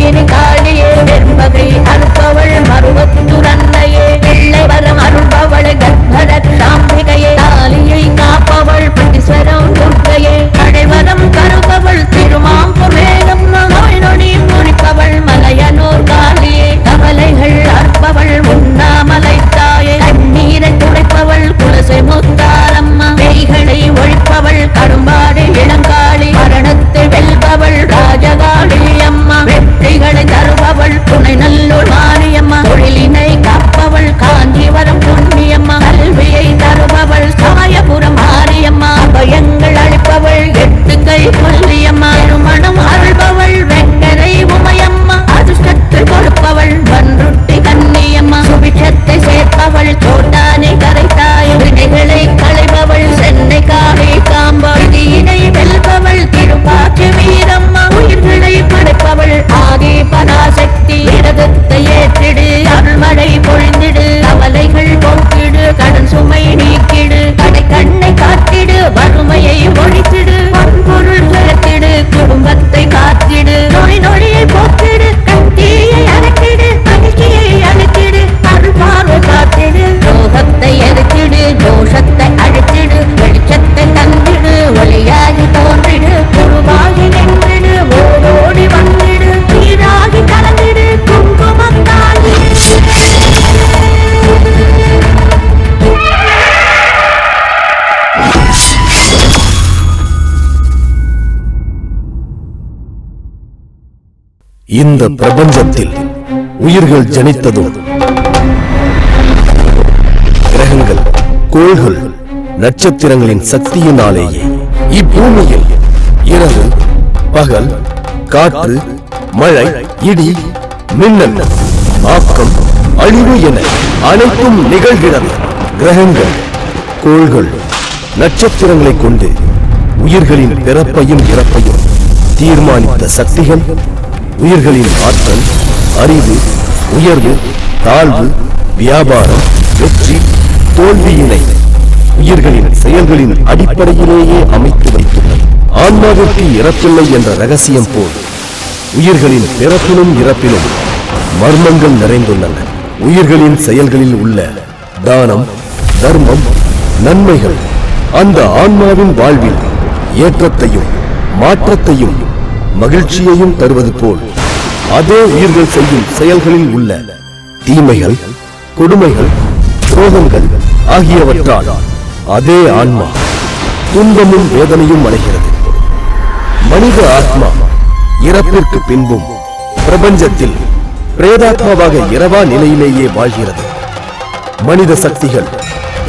மோகினி காளியே வெண்பகை அறுப்பவள் மருவத்துரன்னையே வெள்ளை வரம் அருள்பவள் கர்ப்பரக்ஷாம்பிகையே தாலியை காப்பவள் பட்டீஸ்வரம் துர்க்கையே அடைவரம் கருப்பவள் திருமாம்பூர் வேகம்மா நோய் நொடி முடிப்பவள் மலையனூர் காளியே கவலைகள் அற்பவள் உண்ணாமலை தாயே கண்ணீரை துடைப்பவள் குலசை முத்தாரம்மா பேய்களை ஒழிப்பவள் கடும்பாடு இளங்காளி மரணத்தை வெல்பவள் ராஜகாளி அம்மா வெற்றிகளை தருபவள் துணை நல்லூர் மாரியம்மா தொழிலினை காப்பவள் காஞ்சிவரம் புண்ணியம்மா கல்வியை தருபவள் சாயபுரம் மாரியம்மா அபயங்கள் அளிப்பவள் எட்டு கை கொல்லியம்மா திருமணம் அருள்பவள் வெங்கரை உமையம்மா அதிர்ஷ்டத்தில் கொடுப்பவள் பன்ருட்டி கன்னியம்மா சுபிட்சத்தை சேர்ப்பவள் தோட்டானை கரைத்தாய் வினைகளை களைபவள் சென்னை காளி காம்பாள் தீனை வெல்பவள் திருப்பாச்சி வீரம்மா உயிர்களை படைப்பவள் ஆதி பராசக்தி விரதத்தை ஏற்றிடு அருள்மழை பொழிந்திடு கவலைகள் போக்கிடு கடன் சுமை நீக்கிடு கடை கண்ணை காத்திடு வறுமையை ஒழித்திடு பொருள் சேர்த்திடு குடும்பத்தை காத்திடு நோய் நொடியை போக்கிடு கத்தியை அரைத்திடு மகிழ்ச்சியை அழைத்திடு அருள் பார்வை காத்திடு ரோகத்தை எரித்திடு தோஷத்தை அழித்திடு வெளிச்சத்தை தந்திடு ஒளியாகி தோன்றிடு குருவாகி நின்றிடு ஓடோடி வந்திடு நீராகி கலந்திடு குங்குமத்தாகி இந்த பிரபஞ்சத்தில் உயிர்கள் ஜனித்ததும் கிரகங்கள், கோள்கள், நட்சத்திரங்களின் சக்தியினாலேயே. இப்பூமியில் இரவு, பகல், காற்று, மழை, இடி, மின்னல், ஆக்கம், அழிவு என அனைத்தும் நிகழ்கிறது. கிரகங்கள், கோள்கள், நட்சத்திரங்களை கொண்டு உயிர்களின் பிறப்பையும் இறப்பையும் தீர்மானித்த சக்திகள் உயிர்களின் ஆற்றல், அறிவு, உயர்வு, தாழ்வு, வியாபாரம், வெற்றி, தோல்வியினை உயிர்களின் செயல்களின் அடிப்படையிலேயே அமைத்து வைத்துள்ளது. ஆன்மாவிற்கு இறப்பில்லை என்ற ரகசியம் போல் உயிர்களின் பிறப்பிலும் இறப்பிலும் மர்மங்கள் நிறைந்துள்ளன. உயிர்களின் செயல்களில் உள்ள தானம், தர்மம், நன்மைகள் அந்த ஆன்மாவின் வாழ்வில் ஏற்றத்தையும் மாற்றத்தையும் மகிழ்ச்சியையும் தருவது போல் அதே உயிர்கள் செய்யும் செயல்களில் உள்ள தீமைகள், கொடுமைகள், துரோகங்கள் ஆகியவற்றால் அதே ஆன்மா துன்பமும் வேதனையும் அடைகிறது. மனித ஆத்மா இறப்பிற்கு பின்பும் பிரபஞ்சத்தில் பிரேதாத்மாவாக இரவா நிலையிலேயே வாழ்கிறது. மனித சக்திகள்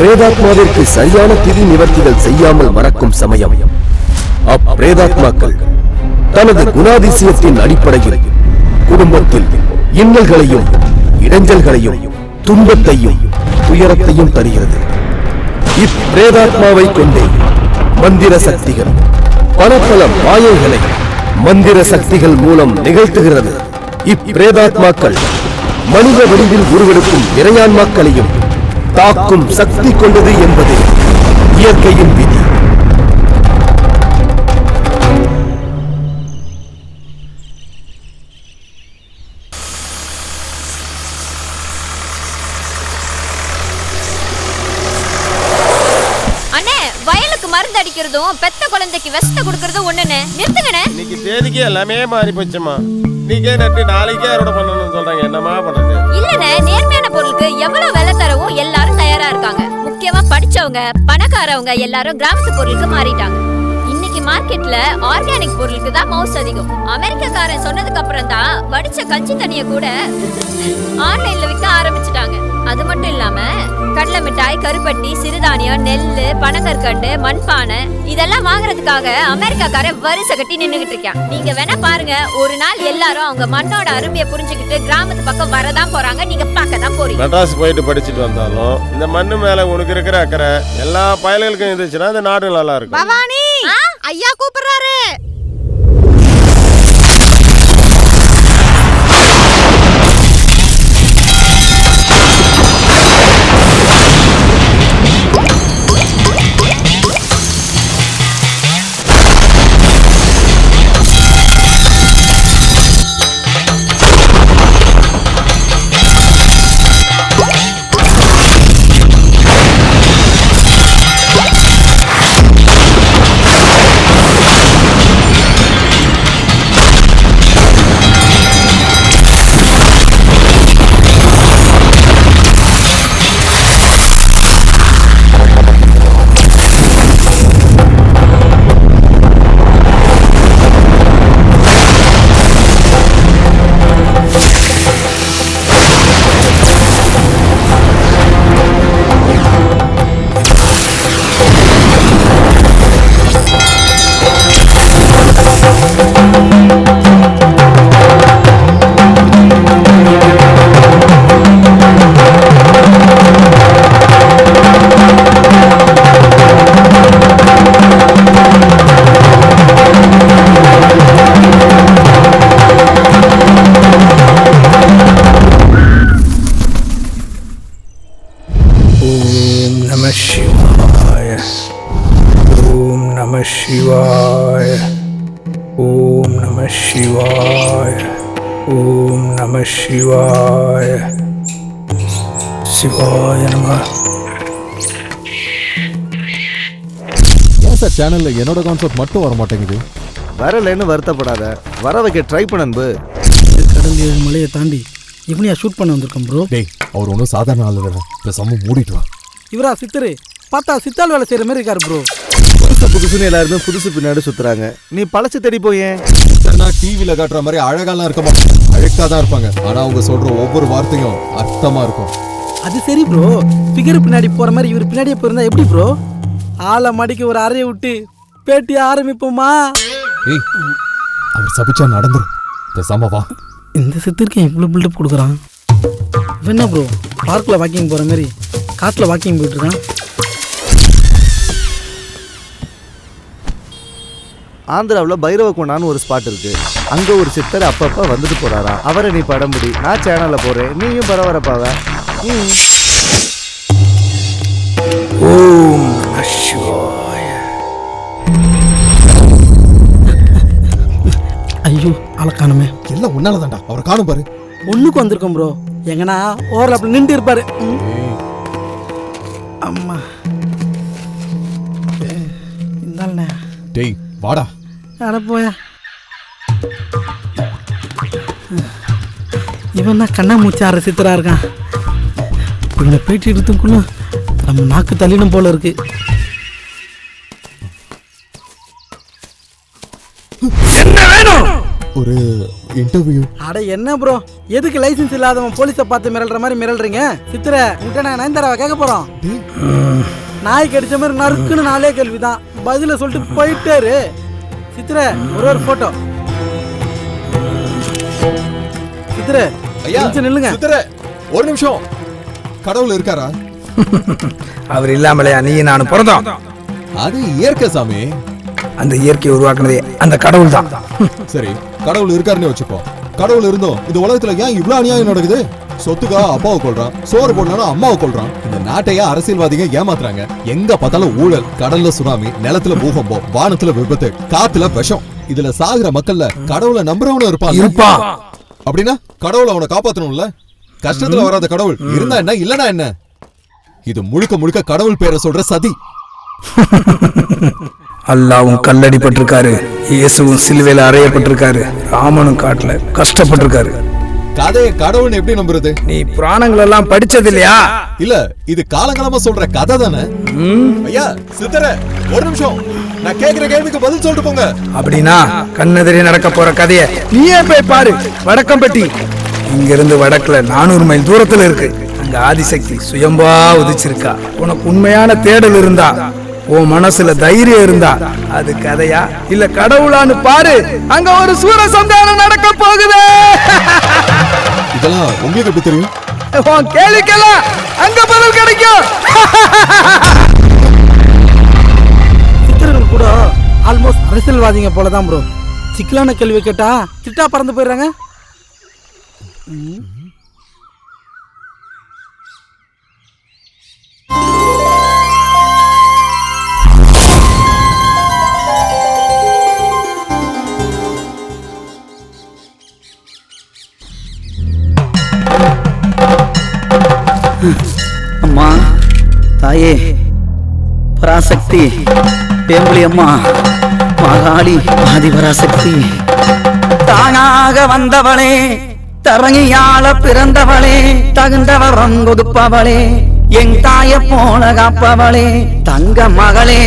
பிரேதாத்மாவிற்கு சரியான திதி நிவர்த்திகள் செய்யாமல் மறக்கும் சமயம் அப்பிரேதாத்மாக்கள் தனது குணாதிசயத்தின் அடிப்படையில் குடும்பத்தில் இன்னல்களையும் இடைஞ்சல்களையும் துன்பத்தையும் துயரத்தையும் தருகிறது. இப்பிரேதாத்மாவை கொண்டே மந்திர சக்திகள் பல பல மாயைகளை மந்திர சக்திகள் மூலம் நிகழ்த்துகிறது. இப்பிரேதாத்மாக்கள் மனித வடிவில் உருவெடுக்கும் இறையான்மாக்களையும் தாக்கும் சக்தி கொண்டது என்பது இயற்கையின் விதி. மருந்து அடிக்கிறதும் பெத்த குழந்தைக்கு வெஸ்ட கொடுக்கறதும் ஒண்ணுன்னு நிறுத்துங்கண்ணே. இன்னைக்கு தேதிக்கு எல்லாமே மாறி போச்சுமா. இன்னைக்கே நட்டு நாளைக்கே அறுவடை பண்ணணும்னு சொல்றாங்க. என்னமா பண்றது? இல்லண்ணே, நேர்மையான பொருளுக்கு எவ்வளவு விலை தரவும் எல்லாரும் தயாரா இருக்காங்க. முக்கியமா படிச்சவங்க, பணக்காரவங்க எல்லாரும் கிராமத்து பொருளுக்கு மாறிட்டாங்க. இன்னைக்கு மார்க்கெட்ல ஆர்கானிக் பொருளுக்கு தான் மவுஸ் அதிகம். அமெரிக்காக்காரன் சொன்னதுக்கு அப்புறம் தான் வடிச்ச கஞ்சி தண்ணிய கூட ஆன்லைன்ல விற்க ஆரம்பிச்சுட்டாங்க. அது மட்டும் இல்லாம கடலை மிட்டாய், கருப்பட்டி, சிறுதானியம், நெல்லு, பனங்கற்கண்டு, மண்பானை இதெல்லாம் வாங்குறதுக்காக அமெரிக்காக்காரன் வரிசை கட்டி நின்னுகிட்டு இருக்கான். நீங்க வேணா பாருங்க, ஒரு நாள் எல்லாரும் அவங்க மண்ணோட அருமையை புரிஞ்சுக்கிட்டு கிராமத்து பக்கம் வரதான் போறாங்க. நீங்க பார்க்க தான் போறீங்க. மெட்ராஸ் போயிட்டு படிச்சுட்டு வந்தாலும் இந்த மண்ணு மேல உனக்கு இருக்கிற அக்கறை எல்லா பயல்களுக்கும் இருந்துச்சுன்னா இந்த நாடு நல்லா இருக்கும். பவானி ஐயா கூப்பிடுறாரு. நம சிவாய. ஓம் நம சிவாய. சிவாய நம. ஏன் சார் சேனல்ல என்னோட கான்செப்ட் மட்டும் வர மாட்டேங்குது? வரலன்னு வருத்தப்படாத, வர வைக்க ட்ரை பண்ணு. கடல் 7 மலையை தாண்டி இவனையா ஷூட் பண்ண வந்திருக்கோம் ப்ரோ. டேய், அவர் ஒன்றும் சாதாரண ஆள் இல்லை, பேசாம மூடிட்டு வா. இவரா சித்தரு? பார்த்தா சித்தாள் வேலை செய்யற மாதிரி இருக்காரு ப்ரோ. புதுசுன்னு எல்லாருமே புதுசு பின்னாடி சுத்துறாங்க, நீ பழசு தேடி போயேன். டிவில காட்டுற மாதிரி அழகாலாம் இருக்க மாட்டாங்க, அழகா தான் இருப்பாங்க. ஆனா அவங்க சொல்ற ஒவ்வொரு வார்த்தையும் அர்த்தமா இருக்கும். அது சரி ப்ரோ, ஃபிகர் பின்னாடி போற மாதிரி இவர் பின்னாடியே போயிருந்தா எப்படி ப்ரோ? ஆளை மடிக்க ஒரு அறையை விட்டு பேட்டி ஆரம்பிப்போமா? ஏய், அவர் சபிச்சா நடந்துரும், பேசாம வா. இந்த சித்திற்கு எவ்வளோ பில்டப் கொடுக்குறான். என்ன ப்ரோ, பார்க்கில் வாக்கிங் போகிற மாதிரி காட்டில் வாக்கிங் போயிட்டுருக்கான். ஆந்திராவில் பைரவ கோணான்னு ஒரு ஸ்பாட் இருக்கு, அங்கே ஒரு சித்தர் அப்பப்போ வந்துட்டு போறாரா. அவரை நீ படம் முடி, நான் சேனலில் போகிறேன், நீயும் பரபரப்பாவ. ஓம் நம சிவாய. ஐயோ, ஆளை காணுமே. எல்லாம் உன்னால தான்டா, அவரை காணும் பாரு. ஒண்ணுக்கு வந்திருக்கோம் ப்ரோ. எங்கன்னா ஓவர்லாப்ல நின்று இருப்பாரு. அம்மா இந்தாண்ணே. டேய் வாடா. அட போயா. இவன் தான் கண்ணா மூச்சார சித்தரா இருக்கான். இவனை பேட்டி எடுத்துக்குள்ள நம்ம நாக்கு தள்ளிடும் போல இருக்கு. என்ன வேணும்? ஒரு இன்டர்வியூ. அட என்ன ப்ரோ, எதுக்கு லைசன்ஸ் இல்லாதவன் போலீஸை பார்த்து மிரள்ற மாதிரி மிரள்றீங்க? சித்திர உன்கிட்ட நான் நயன்தாராவை கேட்க போறோம். நாய் கடிச்ச மாதிரி நறுக்குன்னு 4 கேள்விதான், பதில சொல்லிட்டு போயிட்டாரு. சித்திர ஒரு போட்டோ. சித்திர ஐயா நில்லுங்க. சித்திர ஒரு நிமிஷம். கடவுள் இருக்காரா? அவர் இல்லாமலையா நீ நானும் பிறந்தோம்? அது இயற்கை சாமி. அந்த இயற்கையை உருவாக்குனதே அந்த கடவுள் தான். சரி, கடவுள் இருக்காருன்னு வச்சுப்போம். கடவுள் இருந்தோம் இந்த உலகத்துல ஏன் இவ்வளவு அநியாயம் நடக்குது? சொத்துக்கா அப்பாவை கொள்றான், சோறு போடணும் அம்மாவை கொள்றான். இந்த நாட்டையே அரசியல்வாதிங்க ஏமாத்துறாங்க. எங்க பார்த்தாலும் ஊழல், கடல்ல சுனாமி, நிலத்துல பூகம்பம், வானத்துல விபத்து, காத்துல விஷம். இதுல சாகுற மக்கள்ல கடவுளை நம்புறவனும் இருப்பான். அப்படின்னா கடவுளை அவனை காப்பாத்தணும்ல. கஷ்டத்துல வராத கடவுள் இருந்தா என்ன இல்லனா என்ன? இது முழுக்க முழுக்க கடவுள் பேரை சொல்ற சதி. அல்லாவும் கல்லடிப்பட்டிருக்காரு, இயேசுவும் சிலுவையில அறையப்பட்டிருக்காரு, ராமனும் காட்டுல கஷ்டப்பட்டிருக்காரு. கதையை கடவுள்னு எப்படி நம்புறது? நீ புராணங்கள் எல்லாம் படிச்சது இல்லையா? இல்ல, இது காலங்காலமா சொல்ற கதை தானே. ஐயா சித்தர ஒரு நிமிஷம், நான் கேக்குற கேள்விக்கு பதில் சொல்லிட்டு போங்க. அப்படின்னா கண்ணெதிரே நடக்க போற கதைய நீயே போய் பாரு. வடக்கம்பட்டி இங்க இருந்து வடக்குல 400 மைல் தூரத்துல இருக்கு. அங்க ஆதிசக்தி சுயம்பா உதிச்சிருக்கா. உனக்கு உண்மையான தேடல் இருந்தா, உன் மனசுல தைரியம் இருந்தா, அது கதையா இல்ல கடவுளான்னு பாரு. அங்க ஒரு சூர சந்தானம் நடக்க போகுது. இதெல்லாம் உங்களுக்கு எப்படி தெரியும்? உன் கேள்விக்கெல்லாம் அங்க பதில் கிடைக்கும். சித்தர்கள் கூட ஆல்மோஸ்ட் அரசியல்வாதிங்க போலதான் ப்ரோ. சிக்கலான கேள்வி கேட்டா திட்டா பறந்து போயிடுறாங்க. அம்மா தாயே பராசக்தி, வேம்புலி அம்மா, மகாளி ஆதிபராசக்தி, தானாக வந்தவளே, தரங்கியாள பிறந்தவளே, தகுந்தவரம் கொடுப்பவளே, என் தாய போல காப்பவளே, தங்க மகளே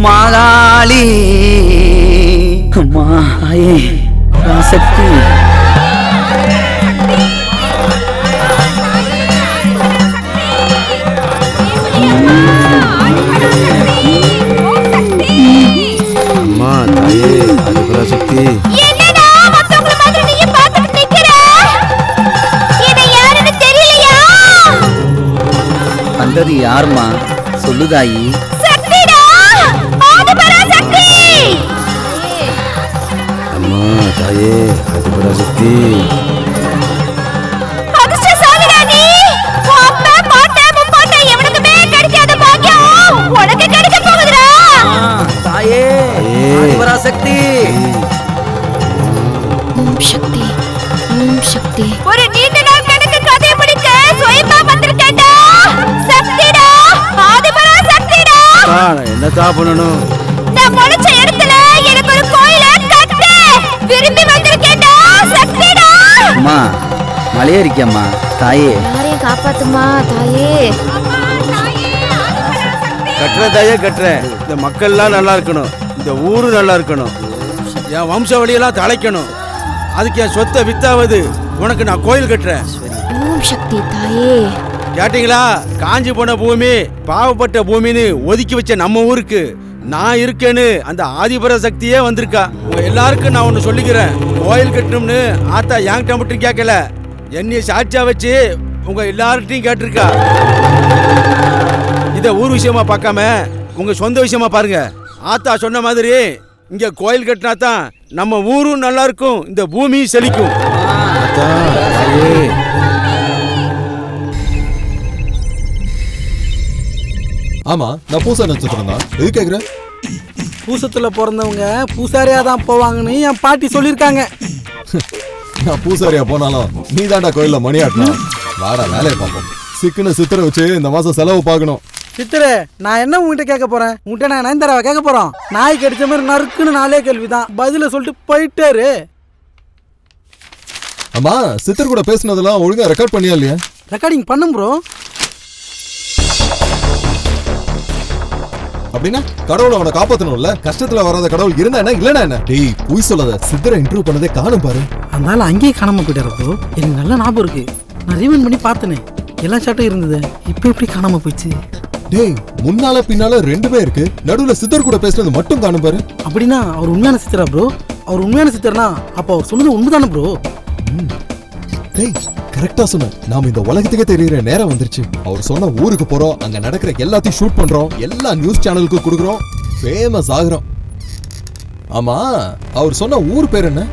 மகாளி அம்மா தாயே பராசக்தி. அம்மா தாயே ஆதிபராசக்தி. என்னடா மத்தவங்கள மாதிரி நீ பாத்துட்டு நிக்கிற? இதை யாருன்னு தெரியலையா? வந்தது யாருமா சொல்லுதாயி? சக்திடா, ஆதிபராசக்தி. அம்மா தாயே ஆதிபராசக்தி. அதிர்ஷ்டசாலிடா நீ. உன் அப்பா பாட்டா முப்பாட்டா எவனுக்குமே கிடைக்காத பாக்கியம் உனக்கு கிடைக்க போகுதுடா. தாயே ஆதிபராசக்தி. சக்தி. ஒரு நீண்ட நாள் கணக்கு கதை முடிக்க சுயமா வந்திருக்கேன்டா. சக்திடா, ஆதிபரா சக்திடா. நான் என்னதான் பண்ணணும்? நான் முளைச்ச இடத்துல எனக்கு ஒரு கோயில கட்டு. விரும்பி வந்திருக்கேன்டா. சக்திடா. அம்மா மலையேறிக்கம்மா தாயே. யாரையும் காப்பாத்துமா தாயே. கட்டுறதாயே கட்டுறேன். இந்த மக்கள்லாம் நல்லா இருக்கணும், இந்த ஊரு நல்லா இருக்கணும், என் வம்சாவளியெல்லாம் தலைக்கணும். அதுக்கு என் சொத்தை வித்தாவது உனக்கு நான் கோயில் கட்டுறேன். ஓம் சக்தி தாயே. கேட்டீங்களா? காஞ்சி போன பூமி, பாவப்பட்ட பூமின்னு ஒதுக்கி வச்ச நம்ம ஊருக்கு நான் இருக்கேன்னு அந்த ஆதிபர சக்தியே வந்திருக்கா. உங்க எல்லாருக்கும் நான் ஒன்று சொல்லிக்கிறேன். கோயில் கட்டணும்னு ஆத்தா என்கிட்ட மட்டும் கேட்கல, என்னைய சாட்சியா வச்சு உங்க எல்லார்கிட்டையும் கேட்டிருக்கா. இதை ஊர் விஷயமா பார்க்காம உங்க சொந்த விஷயமா பாருங்க. ஆத்தா சொன்ன மாதிரி இங்க கோயில் கட்டினா தான் நம்ம ஊரும் நல்லா இருக்கும், இந்த பூமியும் செழிக்கும். ஆமா, நான் பூசா நட்சத்திரம் தான். எது கேக்குறேன்? பூசத்துல பிறந்தவங்க பூசாரியா தான் போவாங்கன்னு என் பாட்டி சொல்லியிருக்காங்க. நான் பூசாரியா போனாலும் நீ தாண்டா கோயில்ல மணி ஆட்டணும். வாடா வேலையை பார்ப்போம். சிக்கன சித்திரை வச்சு இந்த மாசம் செலவு பார்க்கணும். சித்திரே, நான் என்ன உங்ககிட்ட கேட்க போறேன்? உங்ககிட்ட நான் நயன்தாராவை கேட்க போறோம். நாய் கடிச்ச மாதிரி நறுக்குன்னு 4 கேள்விதான், பதில சொல்லிட்டு போயிட்டாரு. அம்மா, சித்தர் கூட பேசினதெல்லாம் ஒழுங்கா ரெக்கார்ட் பண்ணியா இல்லையா? ரெக்கார்டிங் பண்ணும் ப்ரோ. அப்படின்னா கடவுளை அவனை காப்பாத்தணும்ல. கஷ்டத்துல வராத கடவுள் இருந்தா என்ன இல்லனா என்ன? டேய் பொய் சொல்லாத. சித்தரை இன்டர்வியூ பண்ணதே காணும் பாரு. அதனால அங்கேயே காணாம போயிட்டாரு ப்ரோ. எனக்கு நல்ல ஞாபகம் இருக்கு, நான் ரீவைண்ட் பண்ணி பார்த்தனே, எல்லா ஷாட்டும் இருந்தது. இப்போ எப்படி காணாம போயிடுச்சு? டேய் முன்னால பின்னால ரெண்டுமே இருக்கு, நடுவுல சித்தர் கூட பேசுறது மட்டும் காணும் பாரு. அப்படின்னா அவர் உண்மையான சித்தரா ப்ரோ? அவர் உண்மையான சித்தர்னா அப்ப அவர் சொன்னது உண்மைதானே ப்ரோ? டேய் கரெக்டா சொன்ன. நாம இந்த உலகத்துக்கே தெரியற நேரம் வந்துருச்சு. அவர் சொன்ன ஊருக்கு போறோம், அங்க நடக்கிற எல்லாத்தையும் ஷூட் பண்றோம், எல்லா நியூஸ் சேனலுக்கு கொடுக்குறோம், ஃபேமஸ் ஆகுறோம். ஆமா, அவர் சொன்ன ஊர் பேர் என்ன?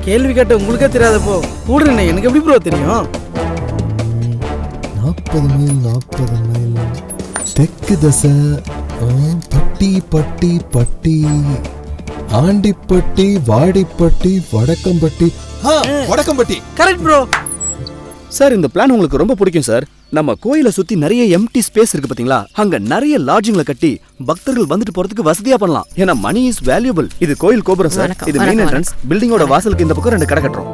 கேள்வி கேட்ட உங்களுக்கே தெரியாதப்போ கூட என்ன எனக்கு எப்படி ப்ரோ தெரியும்? 40 மைல் தெற்கு தசை, பட்டி பட்டி பட்டி, Andipatti, Vadipatti, Vadakkampatti. Vadakkampatti correct bro. Sir, இந்த பிளான் உங்களுக்கு ரொம்ப பிடிக்கும் சார். நம்ம கோயிலை சுத்தி நிறைய எம்டி ஸ்பேஸ் இருக்கு பாத்தீங்களா? அங்க நிறைய லாட்ஜிங்ல கட்டி பக்தர்கள் வந்துட்டு போறதுக்கு வசதியா பண்ணலாம். ஏன்னா மணி இஸ் வேல்யூபிள். இது கோயில் கோபுரம் சார். இது மெயின் என்ட்ரன்ஸ். பில்டிங்கோட வாசலுக்கு இந்த பக்கம் 2 கடை கட்டுறோம்.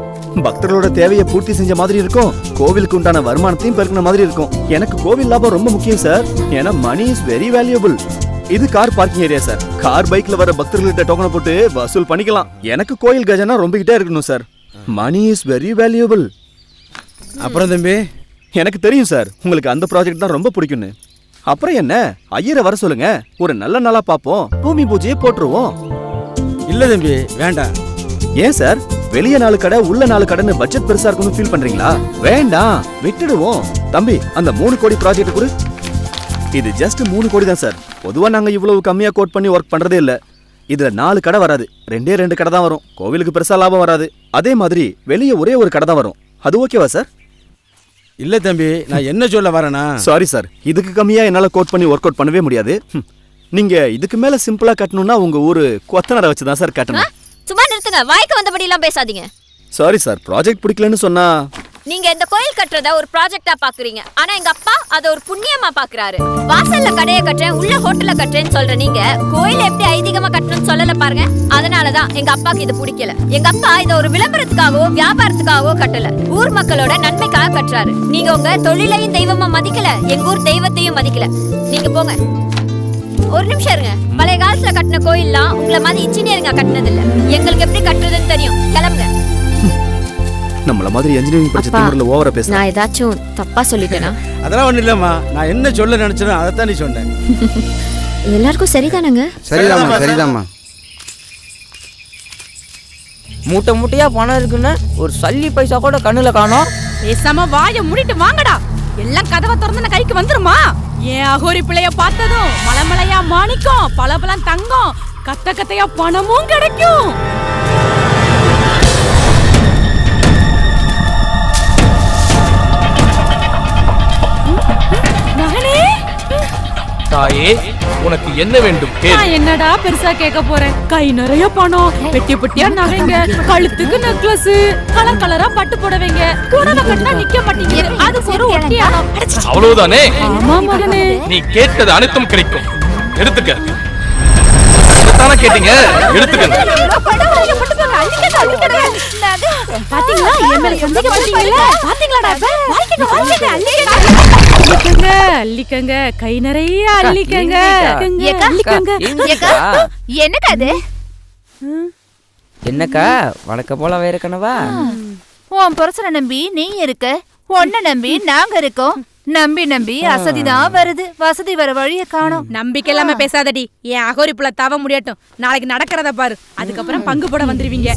பக்தர்களோட தேவையை பூர்த்தி செஞ்ச மாதிரி இருக்கும், கோவிலுக்கு உண்டான வருமானத்தையும் பெருக்கின மாதிரி இருக்கும். எனக்கு கோவில் லாபம் ரொம்ப முக்கியம் சார். ஏன்னா மணி இஸ் வெரி வேல்யூபிள். இது car parking area sir. Car பைக்ல வர பக்தர்கள்ட்ட டோக்கனை போட்டு வசூல் பண்ணிக்கலாம். எனக்கு கோயில் கஜானா ரொம்பிக்கிட்டே இருக்கணும் sir. Money is very valuable. அப்புறம் தம்பி, எனக்கு தெரியும் சார் உங்களுக்கு அந்த ப்ராஜெக்ட் தான் ரொம்ப பிடிக்கும்னு. அப்புறம் என்ன, ஐயரை வர சொல்லுங்க, ஒரு நல்ல நாளா பாப்போம், பூமி பூஜையை போட்டுருவோம். இல்ல தம்பி வேண்டாம். ஏன் சார், வெளியே 4 கடை உள்ள 4 கடைன்னு பட்ஜெட் பெருசா இருக்கும்னு ஃபீல் பண்றீங்களா? வேண்டாம், விட்டுடுவோம். தம்பி, அந்த 3 கோடி ப்ராஜெக்ட் கொடு. இது ஜஸ்ட் 3 கோடி தான் சார். பொதுவா நாங்க இவ்வளவு கம்மியா கோட் பண்ணி ஒர்க் பண்றதே இல்ல. இதுல 4 கடை வராது, 2 கடை தான் வரும். கோவிலுக்கு பெருசா லாபம் வராது. அதே மாதிரி வெளியே ஒரே ஒரு கடை தான் வரும். அது ஓகேவா சார்? இல்ல தம்பி, நான் என்ன சொல்ல வரேனா? சாரி சார், இதுக்கு கம்மியா என்னால கோட் பண்ணி ஒர்க் அவுட் பண்ணவே முடியாது. நீங்க இதுக்கு மேல சிம்பிளா கட்டணும்னா உங்க ஊரு கொத்தனாரை வச்சு தான் சார் கட்டணும். சும்மா நிறுத்துங்க, வாய்க்கு வந்தபடி எல்லாம் பேசாதீங்க. சாரி சார், ப்ராஜெக்ட் பிடிக்கலன்னு சொன்னா. நீங்க இந்த கோயில் கட்டுறத ஒரு ப்ராஜெக்டா பாக்குறீங்க, ஆனா எங்க அப்பா அதை ஒரு புண்ணியமா பாக்குறாரு. வாசல்ல கடையை கட்டுறேன், உள்ள ஹோட்டல்ல கட்டுறேன்னு சொல்ற நீங்க கோயில் எப்படி ஐதீகமா கட்டணும்னு சொல்லல பாருங்க. அதனாலதான் எங்க அப்பாக்கு இது பிடிக்கல. எங்க அப்பா இதை ஒரு விளம்பரத்துக்காகவோ வியாபாரத்துக்காகவோ கட்டல, ஊர் மக்களோட நன்மைக்காக கட்டுறாரு. நீங்க உங்க தொழிலையும் தெய்வமா மதிக்கல, எங்க ஊர் தெய்வத்தையும் மதிக்கல. நீங்க போங்க. ஒரு நிமிஷம் இருங்க. பழைய காலத்துல கட்டின கோயில்லாம் உங்களை மாதிரி இன்ஜினியரிங்கா கட்டினது இல்ல. எங்களுக்கு எப்படி கட்டுறதுன்னு தெரியும். கிளம்புங்க. நம்மள மாதிரி இன்ஜினியரிங் படிச்ச திமிர்ல ஓவரா பேச. நான் ஏதாச்சும் தப்பா சொல்லிட்டேனா? அதெல்லாம் ஒண்ணு இல்லம்மா, நான் என்ன சொல்ல நினைச்சேனோ அதைத்தான் நீ சொன்னேன். எல்லாருக்கும் சரிதானங்க? சரிதாம்மா, சரிதாம்மா. மூட்டை மூட்டையா பணம் இருக்குன்னு ஒரு சல்லி பைசா கூட கண்ணுல காணோம். பேசாம வாய மூடிட்டு வாங்கடா. எல்லாம் கதவை திறந்து கைக்கு வந்துருமா? ஏன் அகோரி பிள்ளைய பார்த்ததும் மலைமலையா மாணிக்கம், பலபலம் தங்கம், கத்த கத்தையா பணமும் கிடைக்கும். மகனே, தாயே, உனக்கு என்ன வேண்டும்? நான் என்னடா பெருசா கேட்க போறேன்? கை நிறைய பணம், பெட்டி பெட்டியா நகைங்க, கழுத்துக்கு நெக்லஸ், கலர் கலரா பட்டு புடவைங்க, புடவை கட்டினா நிக்க மாட்டேங்குது, அது ஒரு ஒட்டியானம். அவ்வளவுதானே? ஆமா மகனே. நீ கேட்டது அனைத்தும் கிடைக்கும். எடுத்துக்க. தானே கேட்டீங்க, எடுத்துக்க. பாத்தீங்களா, என் மேல சந்தேகப்பட்டீங்கல்ல? பாத்தீங்களாடா? அள்ளிக்கங்க, கை நிறைய அள்ளிக்கங்க. என்னக்கா அது? என்னக்கா வழக்க போல வேற கனவா? உன் புருஷனை நம்பி நீ இருக்க, உன்னை நம்பி நாங்க இருக்கோம். நம்பி நம்பி அசதிதான் வருது, வசதி வர வழிய காணோம். நம்பிக்கை இல்லாம பேசாதடி. என் அகோரி புள்ள தவ முடியட்டும், நாளைக்கு நடக்கிறத பாரு, அதுக்கப்புறம் பங்கு போட வந்துருவீங்க.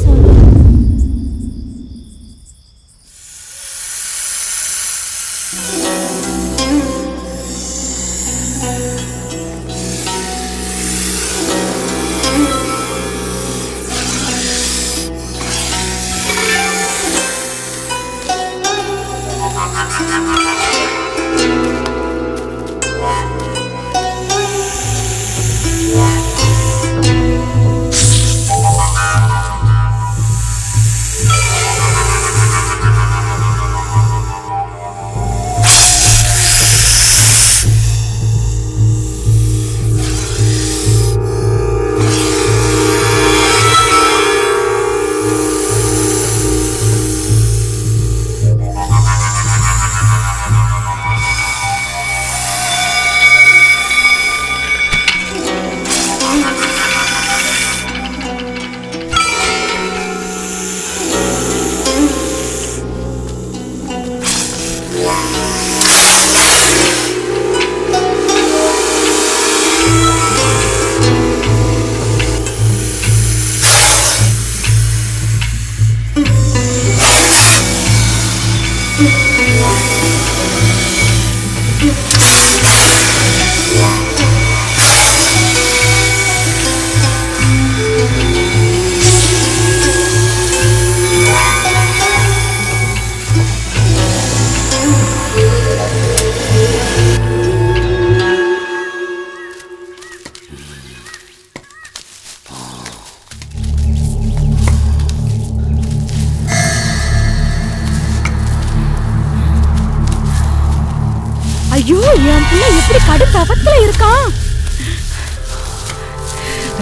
ஐயோ, என் பிள்ளை எப்படி கடுத்தவத்துல இருக்கான்?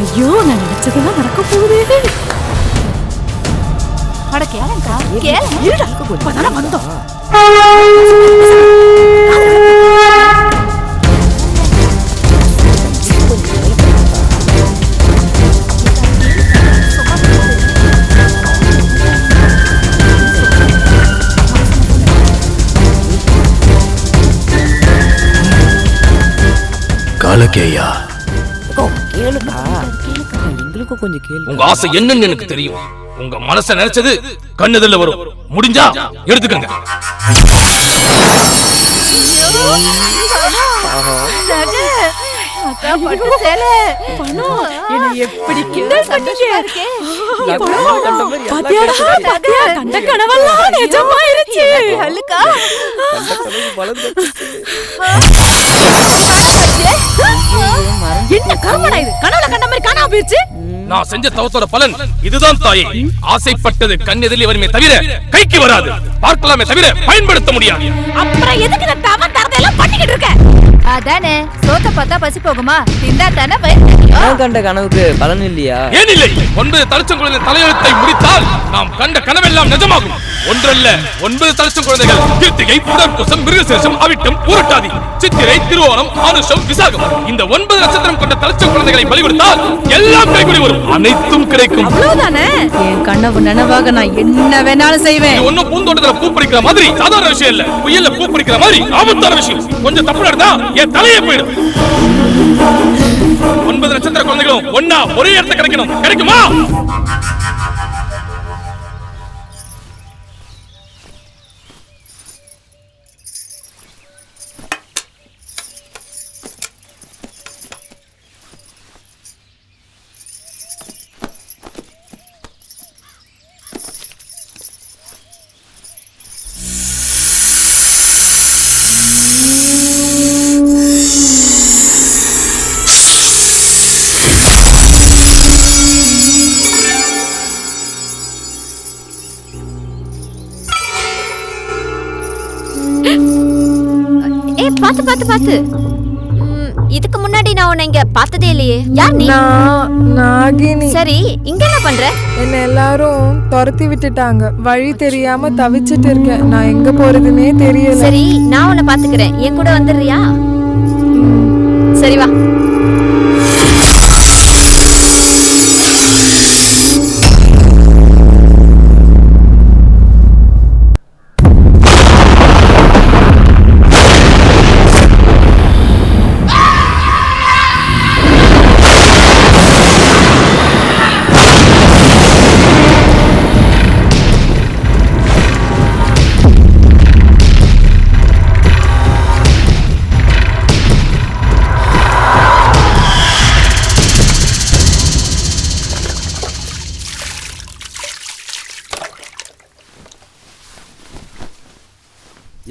ஐயோ, நான் நினைச்சதெல்லாம் நடக்க போகுது. அட கேளங்கா, கேள. இருடா, இப்பதானே வந்தோம். காலகேயா, கேளுக்கா, எங்களுக்கும் கொஞ்சம் கேளு. உங்க ஆசை என்னன்னு எனக்கு தெரியும். உங்க மனச நினைச்சது கண்ணுதல்ல வரும். முடிஞ்சா எடுத்துக்கங்க. அக்கா பட்டு சேலை பணம் என்ன எப்படி கிண்டல் பண்ணீங்க? பாத்தியாடா, பாத்தியா, கண்ட கனவெல்லாம் நிஜமாயிருச்சு. அழுக்கா என்ன கர்மடா இது? கனவுல கண்ட மாதிரி காணாம போயிருச்சு. நான் செஞ்ச தவத்தோட பலன் இதுதான் தாயே. ஆசைப்பட்டது கண் எதிரில் வருமே தவிர கைக்கு வராது. பார்க்கலாமே தவிர பயன்படுத்த முடியாது. அப்புறம் எதுக்கு இந்த தவ தரதெல்லாம் பண்ணிக்கிட்டு இருக்க? அதானே, சோத்த பார்த்தா பசி போகுமா? திண்டா தானே நான் கண்ட கனவுக்கு பலன் இல்லையா? ஏன் இல்லை? 9 தலைச்சங்குழந்தை தலையெழுத்தை முடித்தால் நாம் கண்ட கனவெல்லாம் நிஜமாகும். ஒன்றல்ல 9 தலைச்சங்குழந்தைகள். கிருத்திகை, புனர்பூசம், மிருகசீரிஷம், அவிட்டம், பூரட்டாதி, சித்திரை, திருவோணம், அனுஷம், விசாகம். இந்த 9 நட்சத்திரம் கொண்ட தலைச்சங்குழந்தைகளை பலி கொடுத்தால் எல்லாம் கைகூடி வரும். அனைத்தும் கிடைக்கும். அவ்வளவுதானே? என் கனவு நனவாக நான் என்ன வேணாலும் செய்வேன். இது ஒண்ணும் பூந்தோட்டத்துல பூ பறிக்கிற மாதிரி சாதாரண விஷயம் இல்ல. புயல்ல பூ பறிக்கிற மாதிரி ஆபத்தான விஷயம். கொஞ்சம் தப்பு நடந்தா என் தலையே போயிடும். 9 நட்சத்திர குழந்தைகளும் ஒன்னா ஒரே இடத்துல கிடைக்கணும். கிடைக்குமா? பாத்து இதுக்கு முன்னாடி நான் உன்னை இங்க பார்த்ததே இல்லையே. யார் நீ? நாகினி. சரி, இங்க என்ன பண்ற? என்ன எல்லாரும் துரத்தி விட்டுட்டாங்க. வழி தெரியாம தவிச்சிட்டு இருக்கேன். நான் எங்க போறதுன்னே தெரியல. சரி, நான் உன்னை பாத்துக்கிறேன். என் கூட வந்துடுறியா? சரி வா.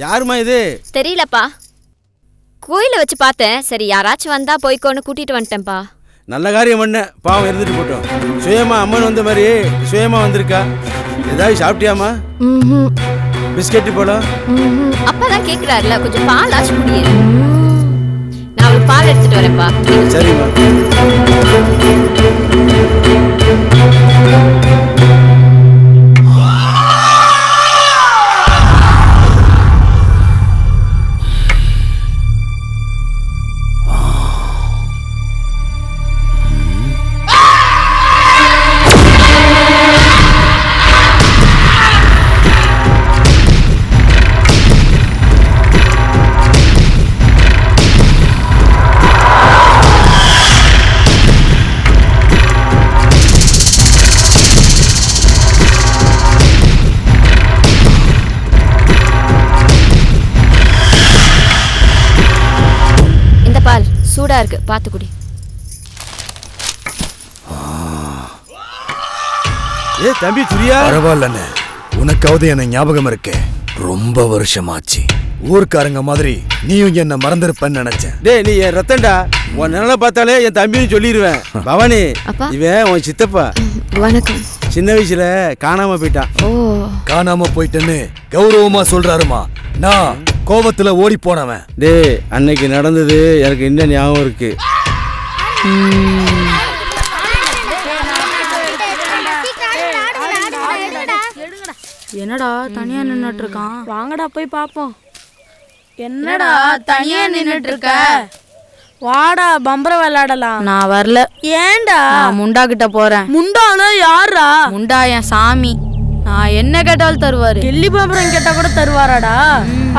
யாருமா இது? தெரியலப்பா, கோயில வச்சு பார்த்தேன். சரி, யாராச்சும் வந்தா போய்க்கோன்னு கூட்டிட்டு வந்துட்டேன்ப்பா. நல்ல காரியம் பண்ண, பாவம் இருந்துட்டு போட்டோம். சுயமா அம்மன் வந்த மாதிரி சுயமா வந்திருக்கா. ஏதாவது சாப்பிட்டியாமா? பிஸ்கெட்டு போலாம். அப்பதான் கேக்குறாருல, கொஞ்சம் பால் ஆச்சு குடியே. நான் ஒரு பால் எடுத்துட்டு வரேன்ப்பா. சரிம்மா. சூடா இருக்கு, பாத்து குடி. ஏ தம்பி துரியா, பரவாயில்லண்ணே, உனக்காவது என்ன ஞாபகம் இருக்கே. ரொம்ப வருஷமாச்சு. ஊர்க்காரங்க மாதிரி நீயும் என்ன மறந்துருப்பன்னு நினைச்சேன். டேய், நீ என் ரத்தன்டா. உன் நிலை பார்த்தாலே என் தம்பின்னு சொல்லிடுவேன். பவானி, இவன் உன் சித்தப்பா. வணக்கம். சின்ன வயசுல காணாம போயிட்டான். காணாம போயிட்டேன்னு கௌரவமா சொல்றாருமா. நான் கோபத்துல ஓடி போனவன். டேய், அன்னைக்கு நடந்தது எனக்கு இன்னும் ஞாபகம் இருக்கு. என்னடா தனியா நின்னுட்டு இருக்கான்? வாங்கடா போய் பாப்போம். என்னடா தனியா நின்னுட்டு இருக்க? வாடா பம்பர விளையாடலாம். நான் வரல. ஏன்டா? நான் முண்டா கிட்ட போறேன். முண்டானா யாரா? முண்டா என் சாமி. நான் என்ன கேட்டாலும் தருவாரு. கிள்ளி பம்பரம் கேட்டா கூட தருவாராடா?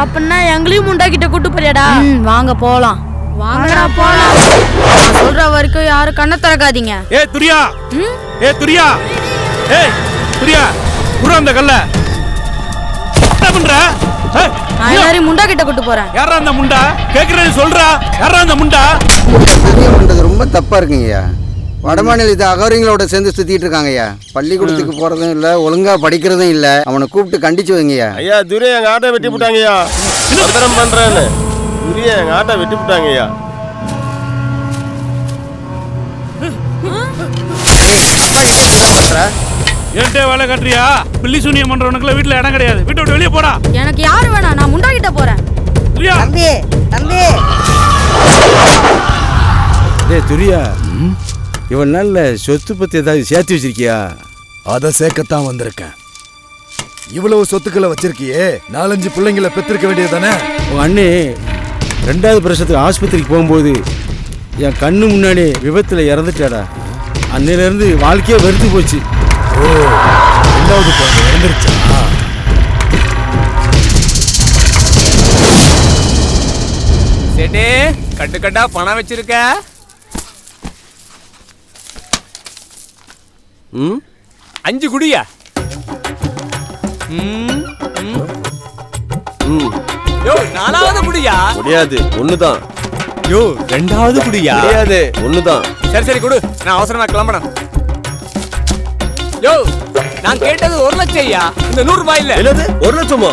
அப்படின்னா எங்களையும் முண்டா கிட்ட கூட்டு போறியாடா? வாங்க போலாம். வாங்கடா போலாம். நான் சொல்ற வரைக்கும் யாரும் கண்ணை திறக்காதீங்க. ஏ துரியா, ஏ துரியா, ஏய் துரியா, புறா அந்த கல்ல என்ன பண்ற? நான் எல்லாரையும் முண்டா கிட்ட கூட்டு போறேன். யாரா அந்த முண்டா? கேக்குறது சொல்றா. யாரா அந்த முண்டா? பண்றது ரொம்ப தப்பா இருக்குங்கய்யா. வடமாநிலத்தை அகோரிங்களோட சேர்ந்து சுத்திட்டு இருக்காங்கய்யா. பள்ளிக்கூடத்துக்கு போறதும் இல்ல, ஒழுங்கா படிக்கிறதும் இல்ல. அவனை கூப்பிட்டு கண்டிச்சு வைங்கய்யா. ஐயா, துரிய எங்க ஆட்டை வெட்டி விட்டாங்கய்யா. பத்திரம் பண்றேன்னு துரிய எங்க ஆட்டை வெட்டி விட்டாங்கய்யா. ஏன்டே வேலை கட்டுறியா? பில்லி சூனியம் பண்றவனுக்குள்ள வீட்டுல இடம் கிடையாது. வீட்டை விட்டு வெளியே போடா. எனக்கு யாரு வேணாம், நான் முண்டா கிட்ட போறேன். தம்பி தம்பி. டேய் துரியா, இவன் நல்ல சொத்து பத்தி ஏதாவது சேர்த்து வச்சிருக்கியா? அதை சேர்க்கத்தான் வந்திருக்கேன். இவ்வளவு சொத்துக்களை வச்சிருக்கியே, 4-5 பிள்ளைங்களை பெற்றிருக்க வேண்டியதானே? உன் அண்ணே 2வது பிரசவத்துக்கு ஆஸ்பத்திரிக்கு போகும்போது என் கண்ணு முன்னாடி விபத்துல இறந்துட்டாடா. அன்னையில இருந்து வாழ்க்கையே வெறுத்து போச்சு. ஓ, 2வது குழந்தை இறந்துருச்சா? சேட்டே, கட்டு கட்டா பணம் வச்சிருக்க. 5 குடியா? யோ, 4வது குடியா? முடியாது, ஒண்ணுதான். யோ, 2வது குடியா? முடியாது, ஒண்ணுதான். சரி சரி குடு, நான் அவசரமா கிளம்பணும். யோ, நான் கேட்டது 1 லட்சம் ஐயா, இந்த 100 ரூபாய் இல்ல. என்னது 1 லட்சமா?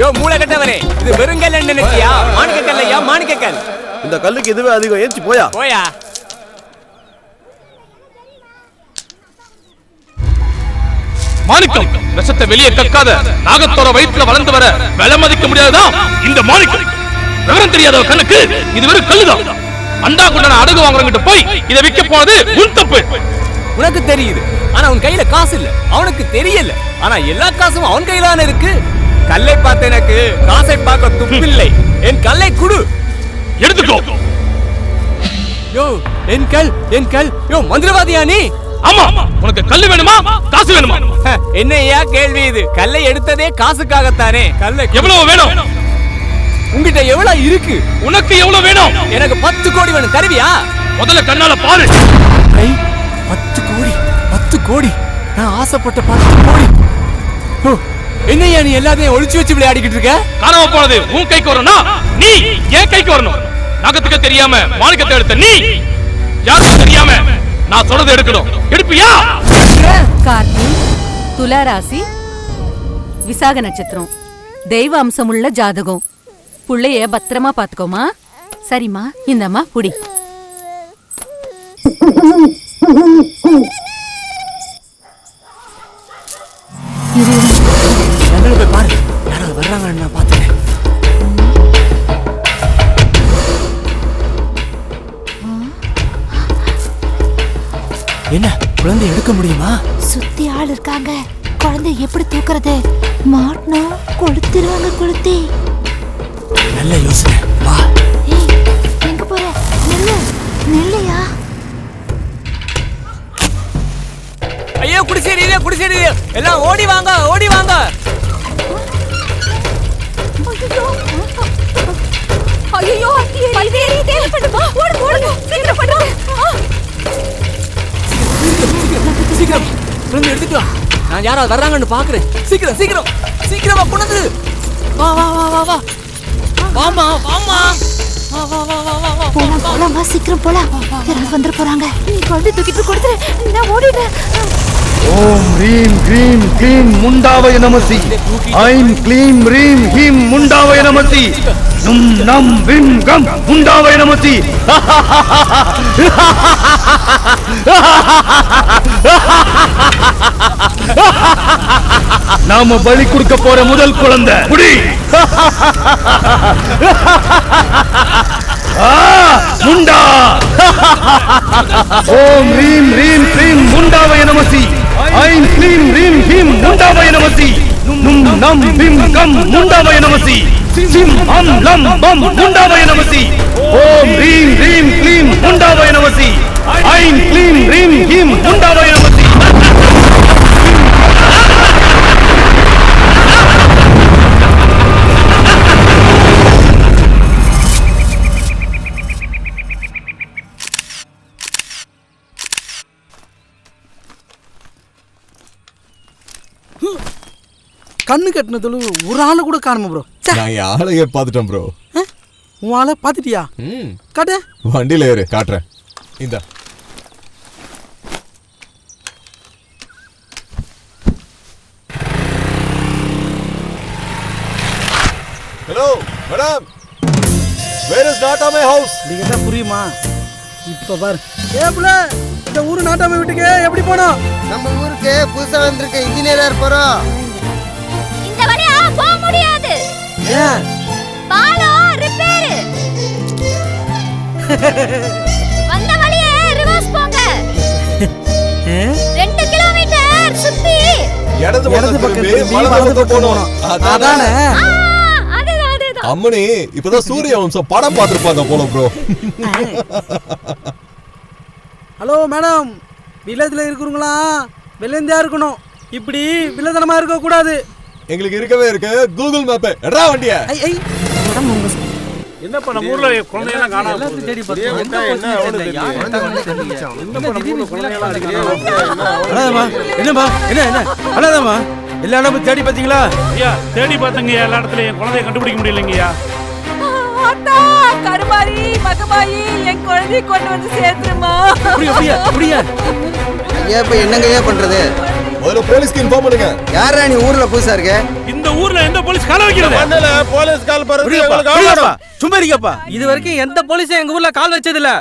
யோ மூளை கட்டவரே, இது வெறுங்கல் நினைக்கியா? மாணிக்க கல்லையா? மாணிக்க கல். இந்த கல்லுக்கு இதுவே அதிகம். ஏஞ்சி போயா. போயா. மாணிக்கம் விஷத்தை வெளியே கக்காத நாகத்தோட வயிற்றுல வளர்ந்து வர விலை மதிக்க முடியாதுதான் இந்த மாணிக்கம். விவரம் தெரியாத கண்ணுக்கு இது வெறும் கல்லுதான். அண்டா குண்டன அடகு வாங்குறவங்கிட்ட போய் இதை விற்க போனது உன் தப்பு. உனக்கு தெரியுது, ஆனா உன் கையில காசு இல்ல. அவனுக்கு தெரியல, ஆனா எல்லா காசும் அவன் கையிலான இருக்கு. கல்லை பார்த்த எனக்கு காசை பார்க்க துப்பில்லை. என் கல்லை குடு, எடுத்துக்கோ. யோ என் கல் யோ மந்திரவாதியா நீ? ஆமா, உனக்கு கல்லு வேணுமா காசு வேணுமா? என்னையா கேள்வி இது? கல்லை எடுத்ததே காசுக்காகத்தானே. கல்லை எவ்வளவு வேணும்? உங்ககிட்ட எவ்வளவு இருக்கு? உனக்கு எவ்வளவு வேணும்? எனக்கு 10 கோடி வேணும். தருவியா? முதல்ல கண்ணால பாரு. 10 கோடி நான் ஆசைப்பட்ட 10 கோடி. என்னையா நீ எல்லாத்தையும் ஒளிச்சு வச்சு விளையாடிக்கிட்டு இருக்க? காணாம போனது உன் கைக்கு வரணும்னா நீ ஏன் கைக்கு வரணும். நகத்துக்கு தெரியாம மாணிக்கத்தை எடுத்த நீ யாருக்கும் தெரியாம நான் சொல்றதை எடுக்கணும். எடுப்பியா? கார்த்தி, துளாராசி, விசாக நட்சத்திரம், தெய்வ அம்சமுள்ள ஜாதகம். புள்ளைய பத்திரமா பாத்துக்கோமா. சரிம்மா, இந்தம்மா புடி. போய் பாரு, யாராவது வர்றாங்கன்னு நான் பாத்துறேன். என்ன குழந்தை எடுக்க முடியுமா? சுத்தி ஆள் இருக்காங்க. குழந்தை எப்படி தூக்குறது? மாட்டினா கொளுத்திடுவாங்க. கொளுத்தி நல்ல யோசனை. வா. எங்க போற? நில்லு. நில்லையா? ஐயோ குடிசேரி எல்லாம் ஓடி வாங்க, ஓடி வாங்க. ஐயோ சீக்கிரம் குழந்தை எடுத்துட்டு வா. நான் யாராவது வர்றாங்கன்னு பாக்குறேன். சீக்கிரமா கொண்டு வா. வா வாமா. போலாம் வா, சீக்கிரம் போலாம். யாராவது வந்துட போறாங்க. நீ குழந்தை தூக்கிட்டு கொடுத்துரு, நான் ஓடிடுறேன். ஓம் ரீம் க்ரீம் க்ளீம் முண்டாவய நமசி. ஐம் க்ளீம் ரீம் ஹீம் முண்டாவய நமசி. நும் நம் விம் கம் முண்டாவய நமசி. நாம பலி கொடுக்க போற முதல் குழந்தை குடி. முண்டா. ஓம் ரீம் ரீம் க்ளீம் முண்டாவய நமசி. ஐம் க்ளீம் ரீம் ஹீம் முண்டாவய நமசி. நும் நம் விம் கம் முண்டாவய நமசி. சிம் அம் லம் பம் முண்டாவய நமசி. ஓம் ரீம் ரீம் க்ளீம் முண்டாவய நமசி. ஐம் க்ளீம் ரீம் ஹீம் முண்டாவய நமசி. கண்ணு கட்டினதுல ஒரு ஆளை கூட காணுமா ப்ரோ? நான் என் ஆளையே பார்த்துட்டேன் ப்ரோ. உன் ஆளை பார்த்துட்டியா? காட்டு. வண்டியில ஏறு, காட்டுறேன். இந்த ஹலோ மேடம், வேர் இஸ் நாட்டாமை ஹவுஸ்? நீங்க தான் புரியுமா? இப்ப பாரு. ஏப்ல இந்த ஊரு நாட்டாமை வீட்டுக்கு எப்படி போனோம்? நம்ம ஊருக்கு புதுசா வந்திருக்க இன்ஜினியரா இருப்பாரோ? இந்த வழியா போக முடியாது. ஏன்? பாலம் ரிப்பேர். வந்த வழியே ரிவர்ஸ் போங்க. 2 கிலோமீட்டர் சுத்தி இடது பக்கம் திரும்பி வலது பக்கம் போணும். அதானே? அதேதான். அம்மனி இப்பதான் சூரிய வம்சம் படம் பார்த்திருப்பாங்க போல ப்ரோ. ஹலோ மேடம், வில்லேஜ்ல இருக்கிறவங்களா வெள்ளந்தியா இருக்கணும். இப்படி வில்லதனமா இருக்க கூடாது. எங்களுக்கு இருக்கவே இருக்கு கூகுள் மேப். எடா வண்டிய. என்னப்பா நம்ம ஊர்ல குழந்தையெல்லாம் காணாம எல்லாத்தையும் தேடி பார்த்தோம். எங்க என்னப்பா என்ன அழாதம்மா. எல்லா இடமும் தேடி பார்த்தீங்களா? ஐயா தேடி பார்த்தங்க. எல்லா இடத்துலயும் என் குழந்தைய கண்டுபிடிக்க முடியலங்கய்யா. அத்தா, கருமாரி மகமாயி என் குழந்தையை கொண்டு வந்து சேர்த்துருமா. ஐயா இப்ப என்னங்கய்யா பண்றது? முதல்ல போலீஸ்க்கு இன்ஃபார்ம் பண்ணுங்க. யாரா நீ ஊர்ல புதுசா இருக்க? இந்த ஊர்ல எந்த போலீஸ் கால் வைக்கிறது? பண்ணல போலீஸ் கால் பண்றது. சும்மா இருக்கப்பா. இது வரைக்கும் எந்த போலீஸும் எங்க ஊர்ல கால் வச்சது இல்ல.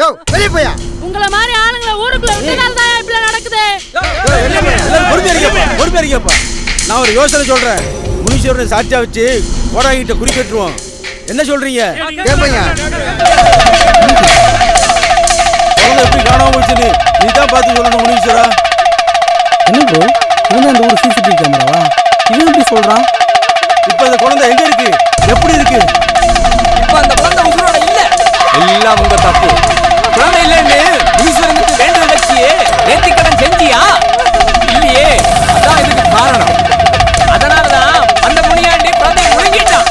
யோ வெளிய போயா. உங்கள மாதிரி ஆளுங்களை ஊருக்குள்ள விட்டதால தான் இப்படி நடக்குது. பொறுப்பேறிக்கப்பா. நான் ஒரு யோசனை சொல்றேன். முனீஸ்வரனை சாட்சியா வச்சு கோடாங்கிட்ட குறி கட்டுருவோம். என்ன சொல்றீங்க? கேப்பையா எப்படி காணாம போச்சுன்னு நீ தான் பார்த்து சொல்லணும் முனீஸ்வரா. என்ன ப்ரோ இவன் அந்த ஊர் சிசிடிவி கேமராவா? இவன் எப்படி சொல்றான்? இப்ப அந்த குழந்தை எங்க இருக்கு? எப்படி இருக்கு? இப்ப அந்த குழந்தை உசுரோட இல்ல. எல்லாம் உங்க தப்பு. குழந்தை இல்லன்னு ஈஸ்வரனுக்கு வேண்டுதல் வச்சியே நேர்த்திக்கடன் செஞ்சியா? இல்லையே. அதான் இதுக்கு காரணம். அதனாலதான் அந்த முனியாண்டி குழந்தையை முழுங்கிட்டான்.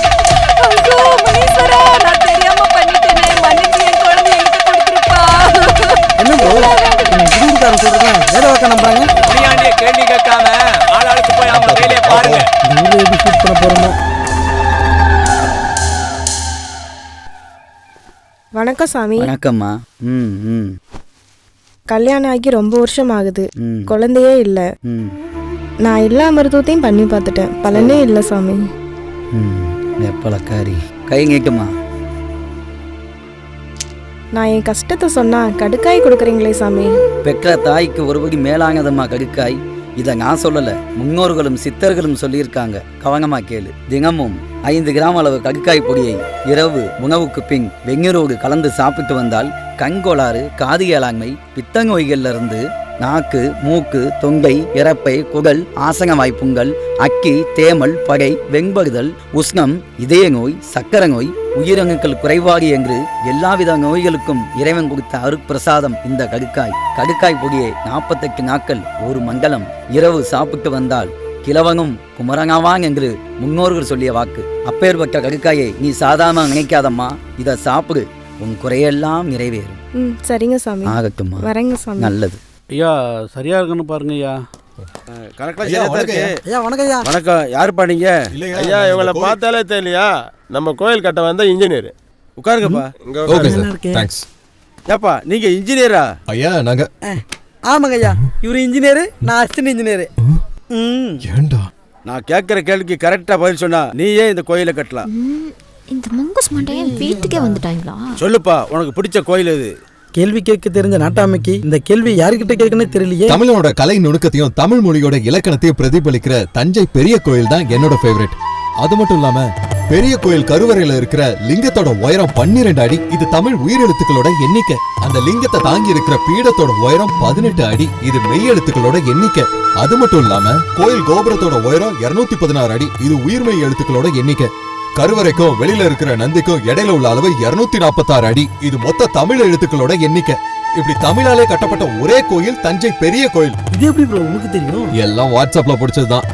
ஐயோ முனீஸ்வரா, நான் தெரியாம பண்ணிட்டேனே, மன்னிச்சு என் குழந்தைய என்கிட்ட கொடுத்துருப்பா. என்ன ப்ரோ குருக்காரன் சொல்றேன் வேற வாக்க நம்புறாங்க. முனியாண்டிய கேள்வி கேட்காம ஆளாளுக்கு போய் அவங்க வேலையை பாருங்க. இந்த ஊர்ல எப்படி ஷூட் பண்ண போறோமோ. வணக்கம் சாமி. வணக்கம்மா. கல்யாணம் ஆகி ரொம்ப வருஷம் ஆகுது, குழந்தையே இல்லை. நான் எல்லா மருத்துவத்தையும் பண்ணி பார்த்துட்டேன், பலனே இல்லை சாமி. எப்பலக்காரி கை நீட்டுமா. நான் என் கஷ்டத்தை சொன்னா கடுக்காய் கொடுக்குறீங்களே சாமி. பெற்ற தாய்க்கு ஒருபடி மேலானதம்மா கடுக்காய். இதை நான் சொல்லல, முன்னோர்களும் சித்தர்களும் சொல்லியிருக்காங்க. கவனமா கேளு. தினமும் 5 கிராம் அளவு கடுக்காய் பொடியை இரவு உணவுக்கு பின் வெந்நீரோடு கலந்து சாப்பிட்டு வந்தால் கண்கோளாறு, காது இயலாமை, பித்த நோய்கள்ல இருந்து நாக்கு, மூக்கு, தொண்டை, இறப்பை, குடல், ஆசன வாய்ப்புங்கள், அக்கி, தேமல், படை, வெண்படுதல், உஷ்ணம், இதய நோய், சக்கரை நோய், உயிரணுக்கள் குறைபாடு என்று எல்லாவித நோய்களுக்கும் இறைவன் கொடுத்த அருட்பிரசாதம் இந்த கடுக்காய். கடுக்காய் பொடியை 48 நாட்கள் ஒரு மண்டலம் இரவு சாப்பிட்டு வந்தால் கிழவனும் குமரனாவான் என்று முன்னோர்கள் சொல்லிய வாக்கு. அப்பேற்பட்ட கடுக்காயை நீ சாதாரண நினைக்காதம்மா. இதை சாப்பிடு, உன் குறையெல்லாம் நிறைவேறும். சரிங்க சாமி. ஆகட்டும்மா. வரேங்க சாமி. நல்லது. ஐயா சரியா இருக்குன்னு பாருங்க ஐயா. வணக்கம். யாருப்பா நீங்க? ஐயா இவங்களை பார்த்தாலே தெரியலையா? நம்ம கோயில் கட்ட வந்த இன்ஜினியர். உட்காருங்கப்பா. தேங்க்ஸ். ஏப்பா நீங்க இன்ஜினியரா? ஐயா நாங்க ஆமாங்க ஐயா. இவரு இன்ஜினியர், நான் அசிஸ்டன்ட் இன்ஜினியர். ஏண்டா நான் கேட்கிற கேள்விக்கு கரெக்டா பதில் சொன்னா நீயே இந்த கோயிலை கட்டலாம். இந்த மங்கூஸ் மண்டையன் வீட்டுக்கே வந்துட்டாங்களா? சொல்லுப்பா, உனக்கு பிடிச்ச கோயில் எது? கேள்வி கேட்க தெரிஞ்ச நாட்டாமைக்கு இந்த கேள்வி யாருக்கிட்ட கேட்கணும்னு தெரியலையே. தமிழோட கலை நுணுக்கத்தையும் தமிழ் மொழியோட இலக்கணத்தையும் பிரதிபலிக்கிற தஞ்சை பெரிய கோயில் தான் என்னோட ஃபேவரட். அது மட்டும் இல்லாம பெரிய கோயில் கருவறையில இருக்கிற லிங்கத்தோட உயரம் 12 அடி. இது தமிழ் உயிரெழுத்துக்களோட எண்ணிக்கை. அந்த லிங்கத்தை தாங்கி இருக்கிற பீடத்தோட உயரம் 18 அடி. இது மெய் எழுத்துக்களோட எண்ணிக்கை. அது மட்டும் இல்லாம கோயில் கோபுரத்தோட உயரம் 216 அடி. இது உயிர்மெய் எழுத்துக்களோட எண்ணிக்கை. கருவறைக்கும் வெளியில இருக்கிற நந்திக்கும் இடையில உள்ள அளவு 246 அடி. இது மொத்த தமிழ் எழுத்துக்களோட எண்ணிக்கை. இப்படி தமிழாலே கட்டப்பட்ட ஒரே கோயில் தஞ்சை பெரிய கோயில். இது எப்படி ப்ரோ உங்களுக்கு தெரியும்? எல்லாம் வாட்ஸ்அப்ல பிடிச்சதுதான்.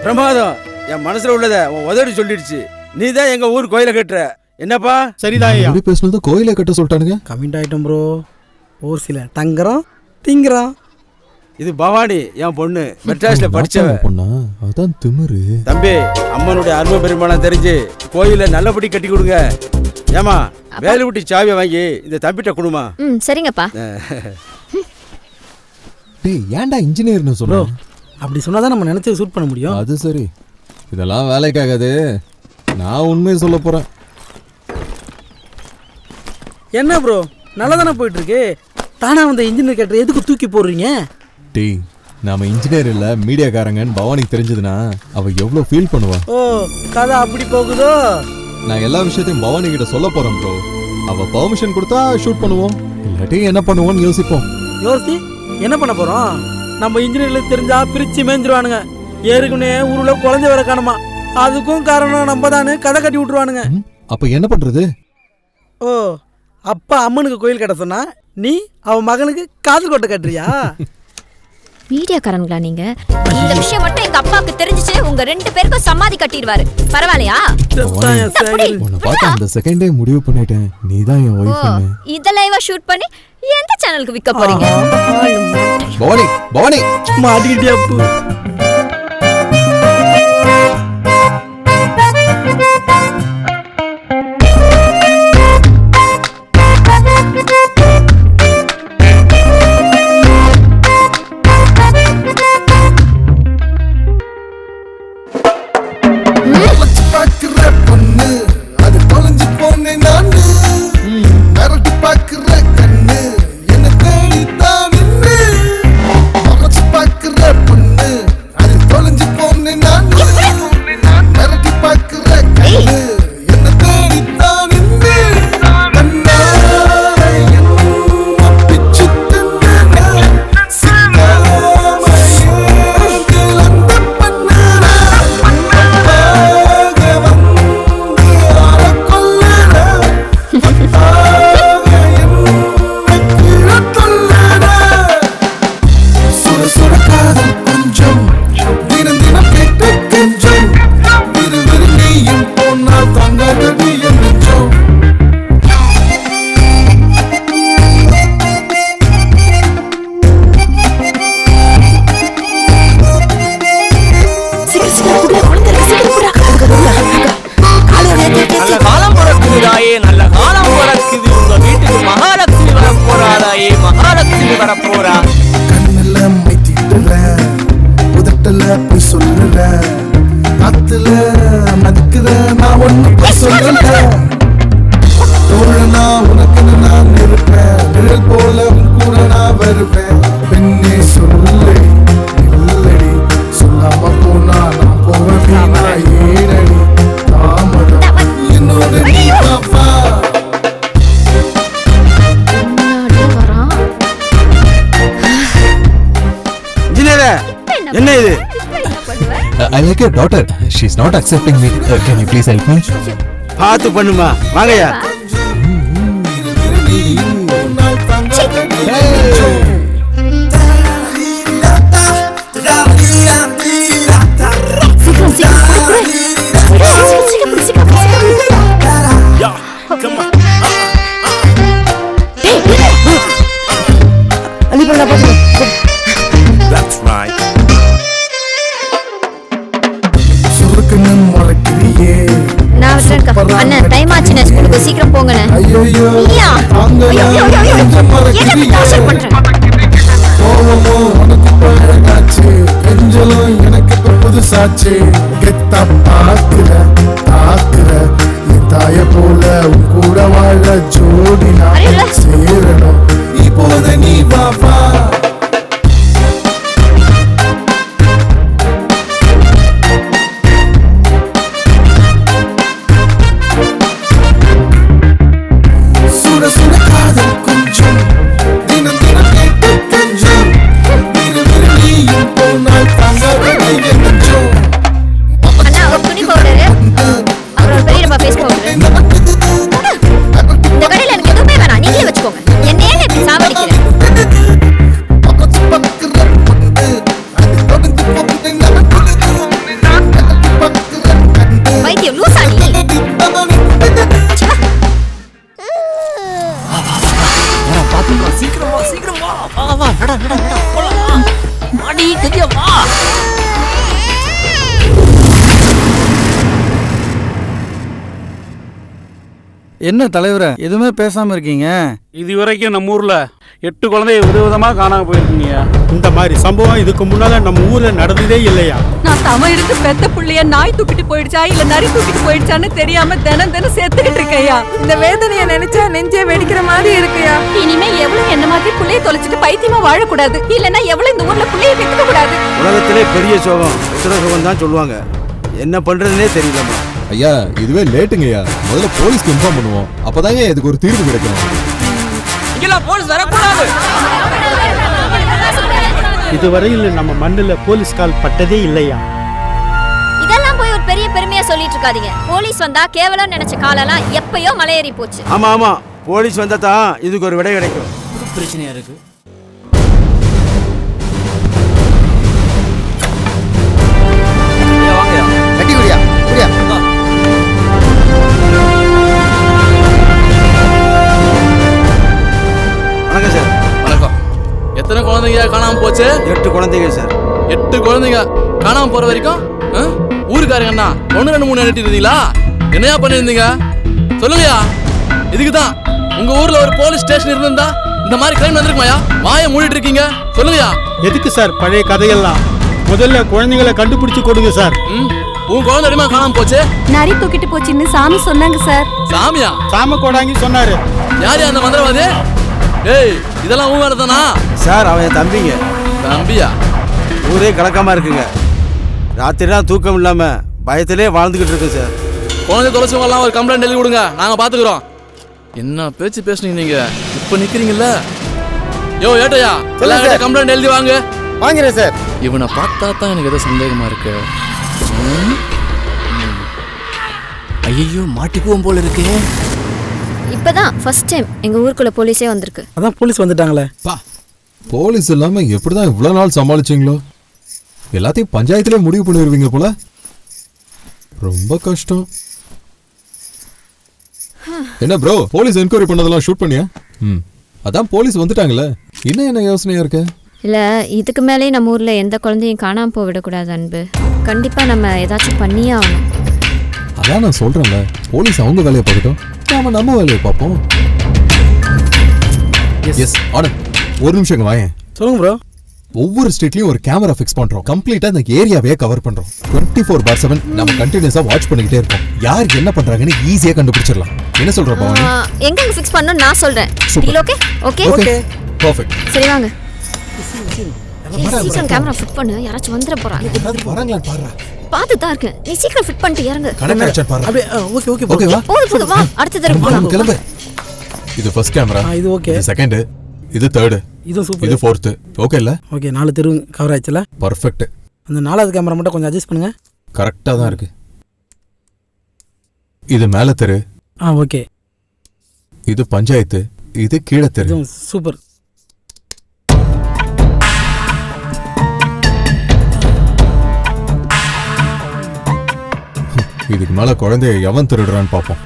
பிரமாதம். என் மனசுல உள்ளத உதவி சொல்லிடுச்சு. நீ தான் எங்க ஊர் கோயிலை கட்டுற. என்னப்பா? சரிதான். எப்படி பேசுனது கோயிலை கட்ட சொல்லிட்டானுங்க. கமெண்ட் ஆயிட்டோம் ப்ரோ. ஒரு சில தங்கறோம் திங்கறோம். இது பவானி, என் பொண்ணு. மெட்ராஸ்ல படிச்சவ பொண்ணா? அதான் திமிரு. தம்பி, அம்மனுடைய அருமை பெருமானம் தெரிஞ்சு கோயிலை நல்லபடி கட்டி கொடுங்க. ஏமா வேலை விட்டு சாவியை வாங்கி இந்த தம்பிட்ட கொடுமா. சரிங்கப்பா. டேய் ஏன்டா இன்ஜினியர்னு சொல்றோம்? அப்படி சொன்னாதான் நம்ம நினைச்சதை ஷூட் பண்ண முடியும். அது சரி, இதெல்லாம் வேலைக்காகாது. நான் உண்மையை சொல்ல போறேன். என்ன ப்ரோ நல்லா தானே போயிட்டு இருக்கு. தானா வந்த இன்ஜினியர் கேட்டர் எதுக்கு தூக்கி போடுறீங்க? டேய் நாம இன்ஜினியர் இல்ல மீடியாக்காரங்கன்னு பவானிக்கு தெரிஞ்சதுன்னா அவ எவ்வளவு ஃபீல் பண்ணுவா. ஓ கதை அப்படி போகுதோ. நான் எல்லா விஷயத்தையும் பவானி கிட்ட சொல்ல போறேன் ப்ரோ. அவ பெர்மிஷன் கொடுத்தா ஷூட் பண்ணுவோம், இல்லாட்டி என்ன பண்ணுவோம்னு யோசிப்போம். யோசி என்ன பண்ண போறோம்? நம்ம இன்ஜினியர்ல தெரிஞ்சா பிரிச்சு மேஞ்சிருவானுங்க. ஏற்கனவே ஊருல குழந்தை வர காணுமா, அதுக்கும் காரணம் நம்ம தானே கதை கட்டி விட்டுருவானுங்க. அப்ப என்ன பண்றது? ஓ அப்பா அம்மனுக்கு கோயில் கட்ட சொன்னா நீ அவன் மகனுக்கு காதல் கோட்டை கட்டுறியா? மீடியாக்காரங்களா நீங்க? இந்த விஷயம் மட்டும் எங்க அப்பாவுக்கு தெரிஞ்சிச்சு, உங்க 2 பேருக்கும் சமாதி கட்டிடுவாரு. பரவாயில்லையா? உன்னை பார்த்து அந்த செகண்டே முடிவு பண்ணிட்டேன், நீதான் என் ஒய்ஃப்னு. இத லைவா ஷூட் பண்ணி எந்த சேனலுக்கு விக்க போறீங்க? பவானி பவானி மாட்டிக்கிட்டியா? சொல்லுற உதட்டல போய் சொல்லுற காத்துல மதிக்கிற நான் ஒண்ணு சொல்லல தோழனா உனக்கு நான் இருப்பேன் நிழல் போல உன் கூட நான் வருவேன் பெண்ணே சொல்லு இல்லடி சொல்லாம போனா நான் போவேன் ஏனடி தாமதம் என்னோட நீ பாப்பா என்ன இது? I like your daughter. She's not accepting me. Can you please help me? பார்த்து பண்ணுமா, வாங்கய்யா. That's right. நான் விட்டுறேன்க்கா. அண்ணன் டைம் ஆச்சுண்ணே, ஸ்கூலுக்கு சீக்கிரம் போங்கண்ணே. நீயா? ஐயோ, ஐயோ, ஐயோ, ஐயோ. என்ன டார்ச்சர் பண்ற? கோவமோ உனக்கு பழகாச்சு கெஞ்சலும் எனக்கு இப்ப புதுசாச்சு கெத்தா பாக்குற தாக்குற என் தாய போல உன் கூட வாழ ஜோடினா சேரணும் இப்போத நீ பாப்பா சுட சுட காதல் கொஞ்சம் தினம் தினம் கேட்டு கொஞ்சம் நீயும் போனால் தாங்கவே கொஞ்சம் அண்ணா, ஒரு துணி பவுடரு, அப்புறம் ஒரு பெரிய டப்பா ஃபேஸ் பவுடரு. இந்த கடையில எனக்கு எதுவுமே வேணாம், நீங்களே வச்சுக்கோங்க. என்னையே இப்படி சாவடிக்கிறேன். வைத்தியம் லூசா நீ? சீக்கிரம் வா, சீக்கிரம் வா. வா, வா, நட, நட, நட, போலாம். மாடி, கதியா, வா. என்ன தலைவரே எதுவுமே பேசாம இருக்கீங்க? இது வரைக்கும் நம்ம ஊர்ல 8 குழந்தைய விதவிதமா காணாம போயிருக்கீங்க. இந்த மாதிரி சம்பவம் இதுக்கு முன்னால நம்ம ஊர்ல நடந்ததே இல்லையா? நான் தம எடுத்து பெத்த புள்ளைய நாய் தூக்கிட்டு போயிடுச்சா இல்ல நரி தூக்கிட்டு போயிடுச்சான்னு தெரியாம தினம் தினம் சேர்த்துக்கிட்டு இருக்கையா. இந்த வேதனைய நினைச்சா நெஞ்சே வெடிக்கிற மாதிரி இருக்குயா. இனிமே எவ்வளவு என்ன மாதிரி புள்ளைய தொலைச்சிட்டு பைத்தியமா வாழக்கூடாது. இல்லன்னா எவ்வளவு இந்த ஊர்ல புள்ளைய பெத்துக்க கூடாது. உலகத்திலே பெரிய சோகம் உத்தர சோகம் தான் சொல்லுவாங்க. என்ன பண்றதுன்னே தெரியலமா. ஐயா இதுவே லேட்டுங்கய்யா. முதல்ல போலீஸ்க்கு இன்ஃபார்ம் பண்ணுவோம். அப்பதாங்க இதுக்கு ஒரு தீர்வு கிடைக்கும். இங்கெல்லாம் போலீஸ் வரக்கூடாது. இதுவரையில் நம்ம மண்ணுல போலீஸ் கால் பட்டதே இல்லையா? இதெல்லாம் போய் ஒரு பெரிய பெருமையா சொல்லிட்டு இருக்காதீங்க. போலீஸ் வந்தா கேவலம் நினைச்ச காலெல்லாம் எப்பயோ மலையேறி போச்சு. ஆமா ஆமா, போலீஸ் வந்தா தான் இதுக்கு ஒரு விடை கிடைக்கும். பிரச்சனையா இருக்கு. கட்டி குடியா குடியா. வணக்கம் சார். வணக்கம். எத்தனை குழந்தைங்க காணாம போச்சு? 8 குழந்தைங்க சார். 8 குழந்தைங்க காணாம போற வரைக்கும் ஊருக்காரங்க அண்ணா 1 2 3 எண்ணிட்டு இருந்தீங்களா? என்னையா பண்ணிருந்தீங்க சொல்லுங்கயா. இதுக்கு தான் உங்க ஊர்ல ஒரு போலீஸ் ஸ்டேஷன் இருந்தா இந்த மாதிரி கிரைம் நடந்திருக்குமாயா? வாயை மூடிட்டு இருக்கீங்க, சொல்லுங்கயா. எதுக்கு சார் பழைய கதையெல்லாம்? முதல்ல குழந்தைகளை கண்டுபிடிச்சு கொடுங்க சார். உன் குழந்தை அடிமா காணாம போச்சு. நரி தூக்கிட்டு போச்சுன்னு சாமி சொன்னாங்க சார். சாமியா? சாம கோடாங்கி சொன்னாரு. யார் அந்த மந்திரவாதி? ஏய் இதெல்லாம் உன் வேலை தானா? சார் அவன் என் தம்பிங்க. தம்பியா? ஊரே கலக்கமா இருக்குங்க. ராத்திரிலாம் தூக்கம் இல்லாம பயத்திலே வாழ்ந்துகிட்டு இருக்கு சார். குழந்தை தொலைச்சவங்கலாம் ஒரு கம்ப்ளைண்ட் எழுதி கொடுங்க, நாங்க பாத்துக்கிறோம். என்ன பேச்சு பேசுனீங்க நீங்க? இப்ப நிக்கிறீங்கல்ல? யோ ஏட்டையா, எல்லாரும் கம்ப்ளைண்ட் எழுதி வாங்க. வாங்கிறேன் சார். இவனை பார்த்தா தான் எனக்கு ஏதோ சந்தேகமா இருக்கு. ஐயோ மாட்டிக்குவோம் போல இருக்கு. இப்பதான் ஃபர்ஸ்ட் டைம் எங்க ஊருக்குள்ள போலீஸே வந்திருக்கு. அதான் போலீஸ் வந்துட்டாங்களே. போலீஸ் இல்லாம எப்படிதான் இவ்வளவு நாள் சமாளிச்சீங்களோ? எல்லாத்தையும் பஞ்சாயத்துல முடிவு பண்ணிடுவீங்க போல. ரொம்ப கஷ்டம். என்ன ப்ரோ, போலீஸ் என்கொயரி பண்ணதெல்லாம் ஷூட் பண்ணியா? அதான் போலீஸ் வந்துட்டாங்களே, இன்னும் என்ன யோசனையா இருக்கு? இல்ல இதுக்கு மேலே நம்ம ஊர்ல எந்த குழந்தையும் காணாம போக விடக்கூடாது அன்பு. கண்டிப்பா நம்ம ஏதாச்சும் பண்ணியே ஆகணும். அதான் நான் சொல்றேன்ல, போலீஸ் அவங்க வேலையை பார்க்கட்டும், நாம நம்ம வேலையை பார்ப்போம். எஸ் ஆனந்த், ஒரு நிமிஷம் வாயேன். சொல்லுங்க ப்ரோ. ஒவ்வொரு ஸ்ட்ரீட்லயும் ஒரு கேமரா ஃபிக்ஸ் பண்றோம். கம்ப்ளீட்டா இந்த ஏரியாவே கவர் பண்றோம். 24/7 நம்ம கண்டினியூஸா வாட்ச் பண்ணிக்கிட்டே இருக்கோம். யார் என்ன பண்றாங்கன்னு ஈஸியா கண்டுபிடிச்சிடலாம். என்ன சொல்ற பவானி? எங்க ஃபிக்ஸ் பண்ணனும் நான் சொல்றேன். Deal okay? Okay okay perfect. சரி வாங்க. சீக்கிரம் கேமரா ஃபிட் பண்ணு. யாராச்சும் வந்துற போறாங்க. வராங்களா பாரு. பாத்து தான் இருக்கு. நீ சீக்கிரம் ஃபிட் பண்ணிட்டு இறங்கு. கனெக்ஷன் பாரு. அப்படியே ஓகே ஓகே ஓகேவா? போடு வா. அடுத்த தடவை போலாம். கிளம்பு. இது ஃபர்ஸ்ட் கேமரா. இது ஓகே. இது செகண்ட். இது தேர்ட். இது சூப்பர். இது ஃபோர்த். ஓகே இல்ல? ஓகே 4 தெரு கவர் ஆயிடுச்சுல? பெர்ஃபெக்ட். அந்த 4வது கேமரா மட்டும் கொஞ்சம் அட்ஜஸ்ட் பண்ணுங்க. கரெக்ட்டா தான் இருக்கு. இது மேல தெரு. ஓகே. இது பஞ்சாயத்து. இது கீழ தெரு. சூப்பர். இதுக்கு மேல குழந்தைய எவன் திருடுறான்னு பாப்போம்.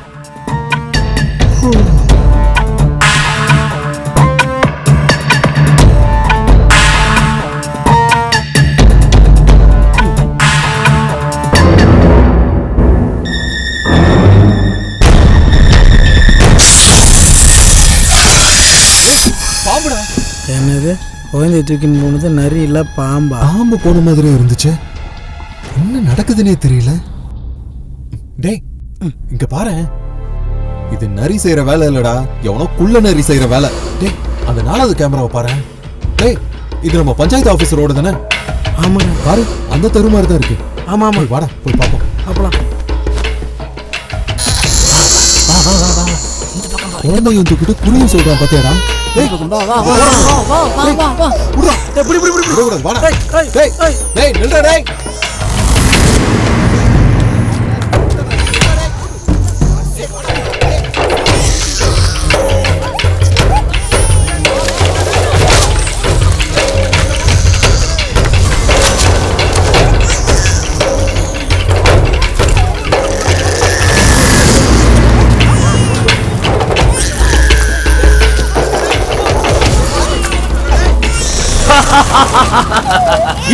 பாம்புடா. என்னது குழந்தைய தூக்கின்னு போனது நரி இல்ல பாம்பா? பாம்பு போன மாதிரி இருந்துச்சு. என்ன நடக்குதுன்னே தெரியல. டேய் இங்க பாரு. இது நரி செய்யற வேலை இல்லடா, எவனோ குள்ள நரி செய்யற வேலை. டேய் அந்த 4வது கேமராவை பாரு. டேய் இது நம்ம பஞ்சாயத்து ஆபீஸ் ரோடு தானே? ஆமாங்க. பாரு அந்த தெரு மாதிரி தான் இருக்கு. ஆமா ஆமா. வாடா போய் பாப்போம். அப்பலாம் குழந்தையும் தூக்கிட்டு புரியும் சொல்றான் பாத்தியாடா? டேய் வா வா வா வா வா வா வா. புடிடா. டேய் புடி வாடா. டேய் நில்றா டேய்.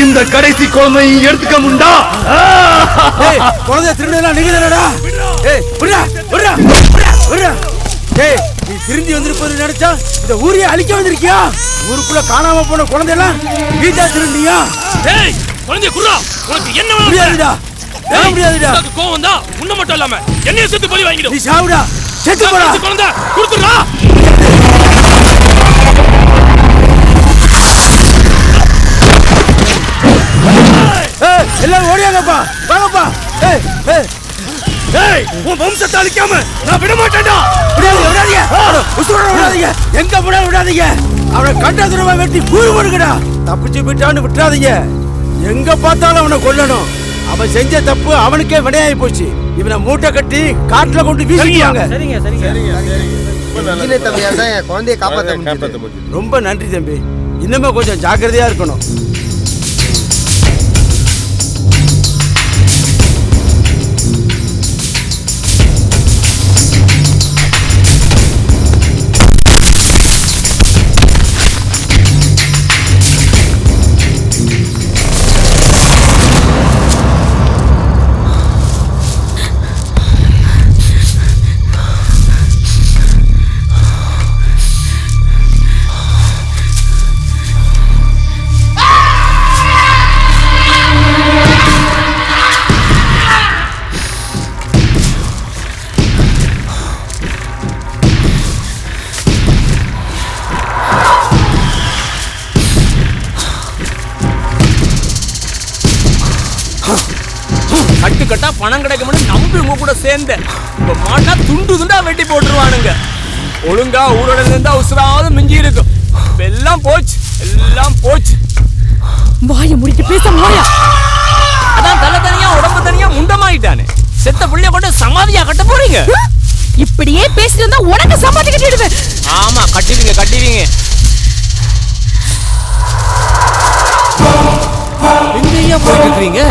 இந்த கடைசி குழந்தையை எடுத்துக்க முண்டா. குழந்தைய திருடலாம் நீங்க தானடா? ஏய் விடுடா விடுடா விடுடா. ஏய் நீ திரும்பி வந்திருப்பது நினைச்சா இந்த ஊரையே அழிக்க வந்திருக்கியா? ஊருக்குள்ள காணாம போன குழந்தையெல்லாம் வீட்டா திருண்டியா? ஏய் குழந்தைய குர்ரா. உனக்கு என்ன முடியாதுடா. முடியாதுடா. கோவம் வந்தா உன்ன மட்டும் இல்லாம என்னைய சேர்த்து பலி வாங்கிடு. நீ சாவுடா. செத்து போடா. குழந்தை குடுத்துறா. எல்லாரும் ஓடியாங்கப்பா. வாங்கப்பா. ஏய் உன் வம்சத்தை அழிக்காம நான் விட மாட்டேன்டா. விடாதீங்க. உசுரோட விடாதீங்க. எங்க போட விடாதீங்க. அவனை கண்ட துருவா வெட்டி கூறு போடுங்கடா. தப்பிச்சு விட்டான்னு விட்டுறாதீங்க. எங்க பார்த்தாலும் அவனை கொல்லணும். அவன் செஞ்ச தப்பு அவனுக்கே விடையாகி போச்சு. இவனை மூட்டை கட்டி காட்டுல கொண்டு வீசிடுவாங்க. சரிங்க சரிங்க. குழந்தைய காப்பாத்த. ரொம்ப நன்றி தம்பி. இன்னுமே கொஞ்சம் ஜாக்கிரதையா இருக்கணும். கட்டுக்கட்டா பணம் கிடைக்கும்னு நம்பி உங்க கூட சேர்ந்த இப்ப மாட்டா துண்டு துண்டா வெட்டி போட்டுருவானுங்க. ஒழுங்கா ஊரோட இருந்தா உசுராவது மிஞ்சி இருக்கும். எல்லாம் போச்சு எல்லாம் போச்சு. வாய முடிட்டு பேச மாயா. அதான் தலை தனியா உடம்பு தனியா முண்டமாயிட்டானே. செத்த புள்ளைய கொண்டு சமாதியா கட்ட போறீங்க. இப்படியே பேசிட்டு இருந்தா உனக்கு சமாதி கட்டிடுவேன். ஆமா கட்டிடுங்க கட்டிடுங்க. எங்கேயா போயிட்டு இருக்கீங்க?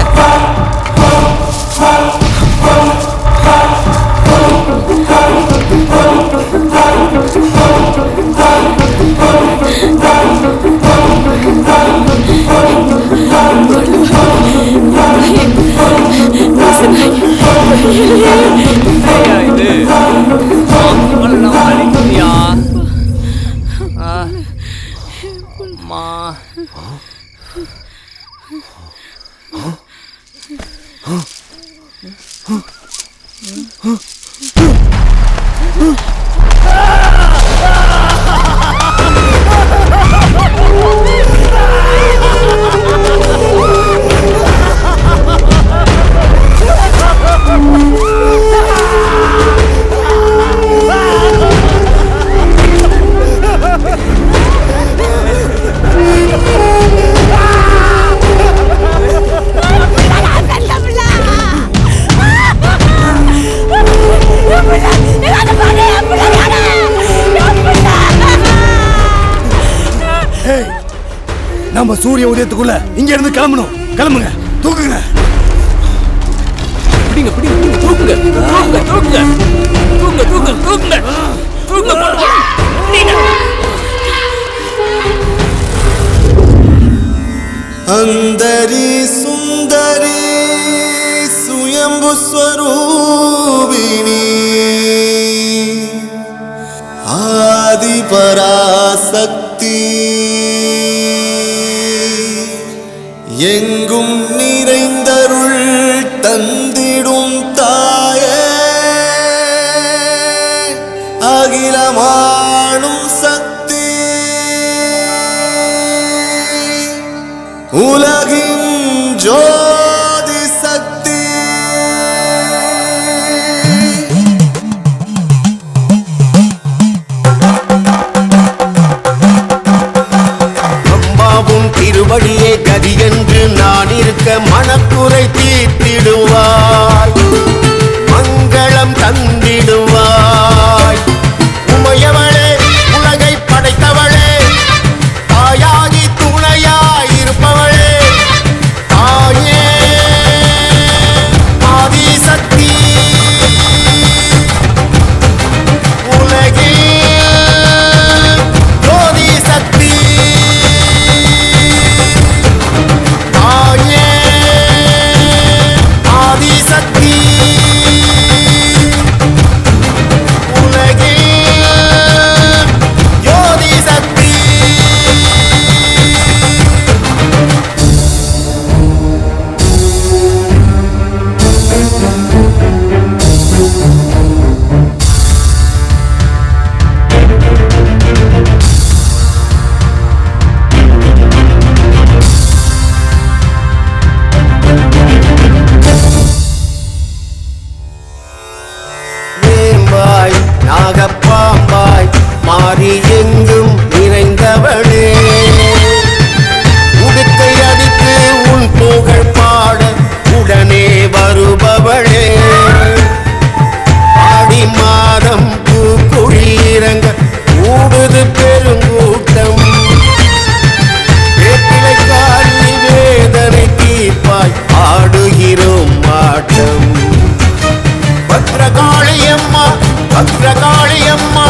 நம்ம சூரிய உதயத்துக்குள்ள இங்க இருந்து கிளம்பணும். கிளம்புங்க, தூக்குங்க. பிடிங்க பிடிங்க பிடிங்க, தூக்குங்க தூக்குங்க தூக்குங்க தூக்குங்க தூக்குங்க தூக்குங்க தூக்குங்க. अंदरी सुंदरी स्वयंभु स्वरूपिणी आदि पराशक्ति எங்கும் நிறைந்தருள் தந்திடும் தாயே அகிலமானும் சக்தி உலகின் ஜோதி சக்தி அம்மாவும் திருவடியே கதி என்று நான் இருக்க மனக்குறை தீர்த்திடுவாய், மங்களம் தந்திடுவாய். உமையவளே உலகை படைத்தவளே, தாயாகி துணையாய் இருப்பவளே, தாயே ஆதிசக்தி உலகில் ஜோதி சக்தி தாயே ஆதிசக்தி உலகில் ஜோதி சக்தி. வேம்பாய் நாகப்பாம்பாய் மாறி எங்கும் நிறைந்தவளே, உடுக்கை அடித்து உன் புகழ் பாட உடனே வருபவளே, ஆடி மாதம் பூக்குழியிறங்க கூடுது பெருங்கூட்டம், வேப்பிலைக்காரி வேதனை தீர்ப்பாய் ஆடுகிறோம் ஆட்டம். பத்ரகாளியம்மா பத்ரகாளியம்மா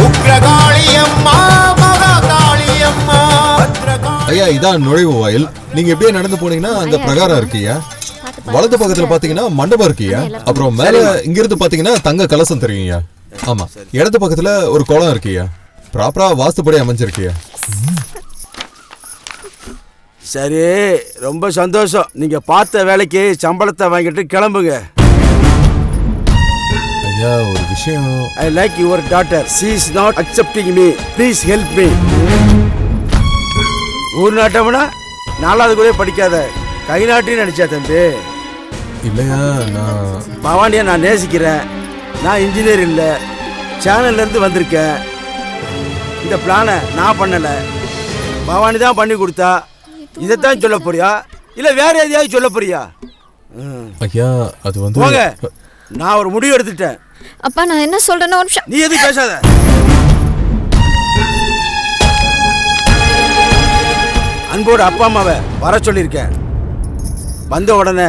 உக்ரகாளியம்மா மகாகாளியம்மா. ஐயா இதான் நுழைவு வாயில். நீங்க எப்படியே நடந்து போனீங்கன்னா அந்த பிரகாரம் இருக்குயா. வலது பக்கத்துல பாத்தீங்கன்னா மண்டபம் இருக்குயா. அப்புறம் மேல இங்க இருந்து பாத்தீங்கன்னா தங்க கலசம் தெரியுங்கய்யா. ஆமா, இடது பக்கத்துல ஒரு குளம் இருக்குயா. ப்ராப்பரா வாஸ்துப்படி அமைஞ்சிருக்கியா. சரி, ரொம்ப சந்தோஷம். நீங்க பார்த்த வேலைக்கு சம்பளத்தை வாங்கிட்டு கிளம்புங்க. ஐயா ஒரு விஷயம். I like your daughter. She is not accepting me. Please help me. ஊர் நாட்டம்னா 4வது கூட படிக்காத கை நாட்டின்னு நினைச்சா தம்பி? இல்லையா, நான் பவானியை நான் நேசிக்கிறேன். நான் இன்ஜினியர் இல்லை, சேனல்ல இருந்து வந்திருக்கேன். இந்த பிளானை நான் பண்ணல, பவானி தான் பண்ணி கொடுத்தா. இதைத்தான் சொல்ல போறியா இல்ல வேற எதையாவது சொல்ல போறியா? ஐயா அது வந்து போங்க, நான் ஒரு முடிவு எடுத்துட்டேன். அப்பா நான் என்ன சொல்றேன்னா ஒரு நிமிஷம். நீ எதுவும் பேசாத. அன்போட அப்பா அம்மாவை வர சொல்லியிருக்கேன். வந்த உடனே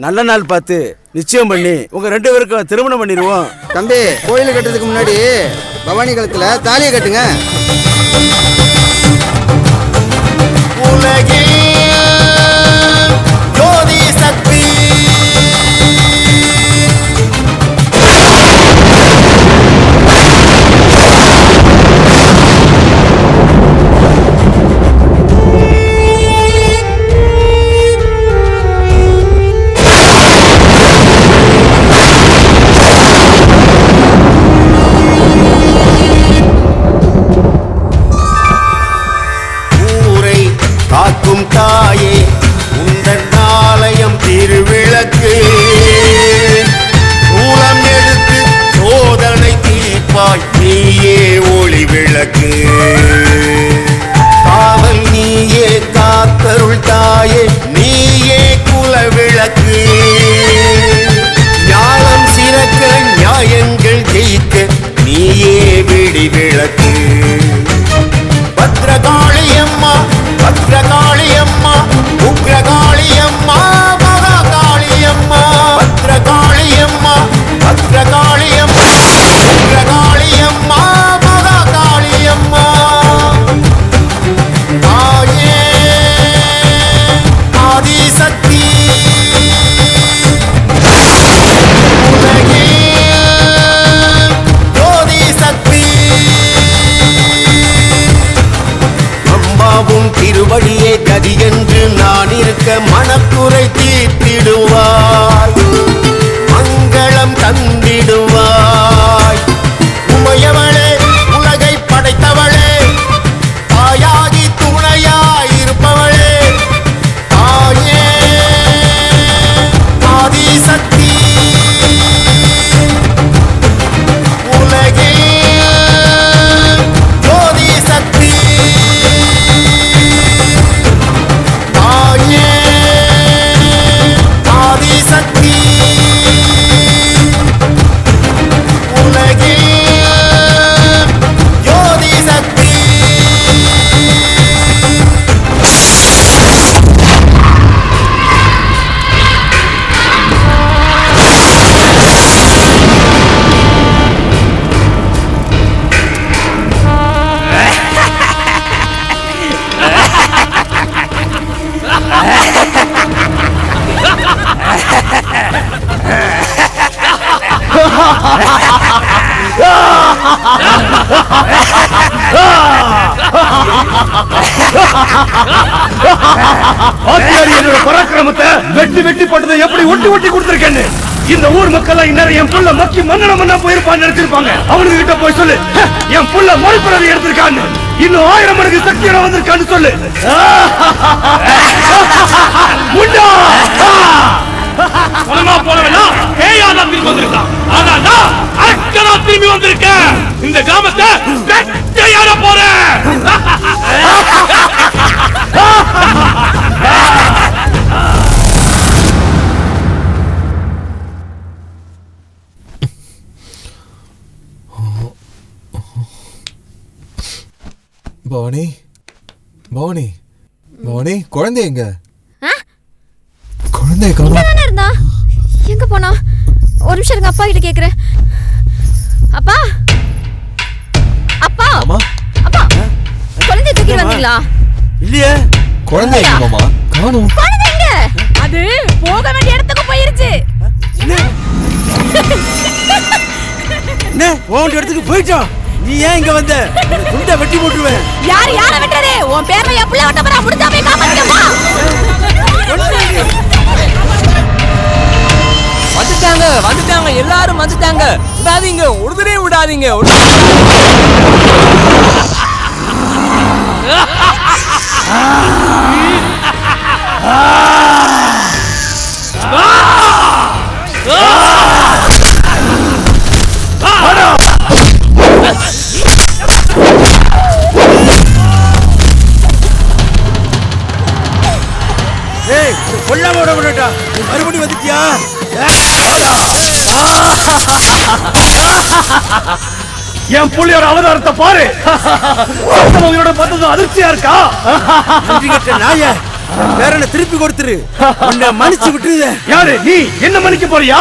நல்ல நாள் பார்த்து நிச்சயம் பண்ணி உங்க 2 பேருக்கும் திருமணம் பண்ணிடுவோம். தம்பி, கோயில் கட்டுறதுக்கு முன்னாடி பவானி காலத்துல தாலியை கட்டுங்க. உலகில் ஜோதி சக்தி காக்கும் தாயே உந்தன் ஆலயம் திருவிளக்கு சூலம் எடுத்து சோதனை தீர்ப்பாய் நீயே ஒளி விளக்கு காவல் நீயே காத்தருள் தாயே நீயே குல விளக்கு ஞானம் சிறக்க நியாயங்கள் ஜெயிக்க நீயே விடி விளக்கு பத்ரகாளியம்மா பத்ரகாளியம்மா உக்ரகாளியம்மா மகாகாளியம்மா பத்ரகாளியம்மா பத்ரகாளியம்மா உக்ரகாளியம்மா மகாகாளியம்மா தாயே ஆதிசக்தி திருவடியே கதி என்று நான் இருக்க மனக்குறை தீர்த்திடுவாய் மங்களம் தந்திடுவாய் உமையவளே உலகை படைத்தவளே தாயாகி துணையாயிருப்பவளே தாயே ஆதிசக்தி உலகில் ஜோதி சக்தி ஆதிசக்தி உலகில் ஜோதி சக்தி என்னோட பராக்கிரமத்தை வெட்டி வெட்டி போட்டதை எப்படி ஒட்டி ஒட்டி கொடுத்திருக்கேன்னு இந்த ஊர் மக்கள் இந்நேரம் என் புள்ள மக்கி மன்னன மன்னா போயிருப்பான்னு நினைச்சிருப்பாங்க. அவனுக்கு கிட்ட போய் சொல்லு என் புள்ள மறுபிறவி எடுத்திருக்கான்னு, இன்னும் 1000 மடங்கு சக்தியோட வந்திருக்கான்னு சொல்லு. பணமா போனவெல்லாம் பேயாதான் திரும்பி வந்திருக்கான். ஆனா நான் அக்கறா திரும்பி வந்திருக்கேன். இந்த கிராமத்தை வெட்டையாட போறேன். பவானி பவானி பவானி குழந்தை எங்க? குழந்தை இருந்தா எங்க போனா? ஒரு நிமிஷம் இருங்க, அப்பா கிட்ட கேக்குறேன். அப்பா அப்பா அப்பா குழந்தை தூக்கி வந்தீங்களா? இல்லையே. குழந்தை எங்க மாமா? காணோம். குழந்தை எங்க? அது போக வேண்டிய இடத்துக்கு போயிருச்சு. என்ன போக வேண்டிய இடத்துக்கு போயிட்டோம். நீ ஏன் இங்க வந்த? துண்டை வெட்டி போட்டுருவேன். யார வெட்டறே? உன் பேர்ல எப்பல வெட்ட போறா? முடிஞ்சா போய் காப்பாத்துமா. வந்துட்டாங்க எல்லாரும் வந்துட்டாங்க. விடாதீங்க, உடனே விடாதீங்க. கொல்லாம விட விடட்டா. மறுபடியும் வந்துட்டியா? என் புள்ளியோட அவதாரத்தை பாரு. உங்களோட பார்த்தது அதிர்ச்சியா இருக்கா? நாய பேரனை திருப்பி கொடுத்துரு. உன்னை மன்னிச்சு விட்டுருத. யாரு நீ? என்ன மன்னிக்க போறியா?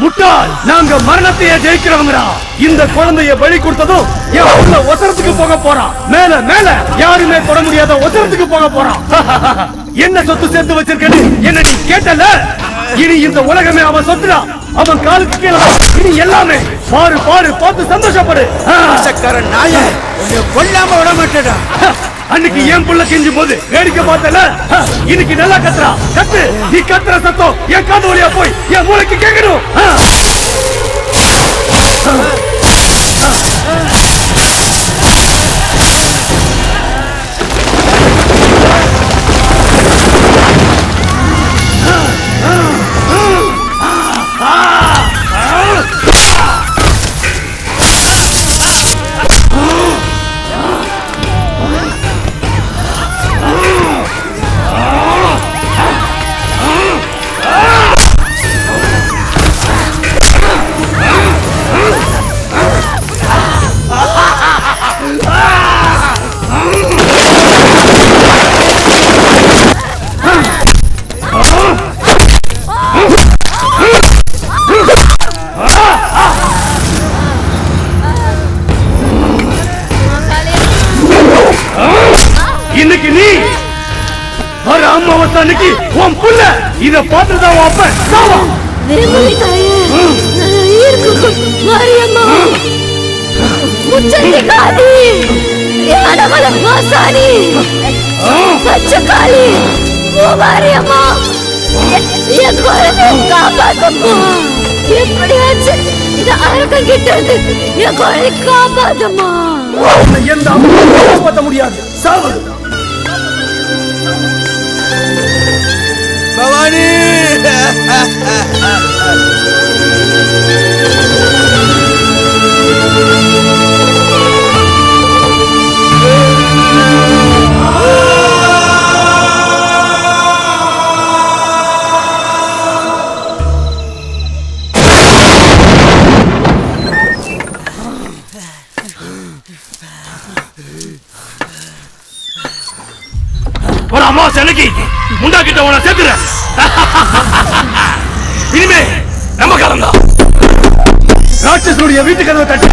முட்டாள், நாங்க மரணத்தையே ஜெயிக்கிறவங்கடா. இந்த குழந்தைய பலி கொடுத்ததும் என் புள்ள ஒசரத்துக்கு போக போறான். மேல மேல யாருமே தொட முடியாத ஒசரத்துக்கு போக போறான். என்ன சொத்து சேர்த்து வச்சிருக்கேன்னு என்ன நீ கேட்டல? இனி இந்த உலகமே அவன் சொத்துடா. அவன் காலுக்கு கீழே இனி எல்லாமே. பாரு பாரு, பார்த்து சந்தோஷப்படு. நாய கொல்லாம விட மாட்டேடா. அன்னைக்கு என் புள்ள கெஞ்சும் போது வேடிக்கை பார்த்தல. இன்னைக்கு நல்லா கத்துறா. கத்து. நீ கத்துற சத்தம் என் காது வழியா போய் என் மூளைக்கு கேட்கணும். அமாவாசை அன்னைக்கு உன் புள்ள இத பார்த்துதான் உன் அப்பன் சாவான். மாரியம்மா முச்சந்தி காளி யானமல மாசாணி பச்சைக்காளி மாரியம்மா என் குழந்தை காப்பாத்தம்மா. எப்படியாச்சு இந்த அரக்கம் கிட்ட இருந்து என் குழந்தை காப்பாத்தம்மா. எந்த அம்மாவும் காப்பாற்ற முடியாது. சாவு. பவானி ஒரு அமாவாசை அன்னைக்கு முண்டா கிட்ட உன சேர்த்துறேன். இனிமே நம்ம காலம் தான். ராட்சசனுடைய வீட்டு கதவை தட்டி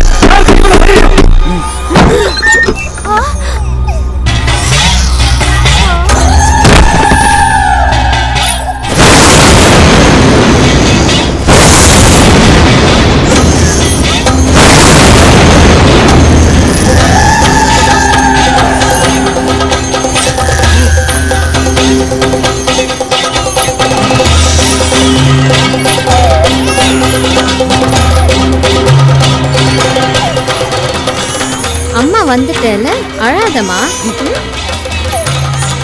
அம்மா வந்துட்டேல, அழாதம்மா.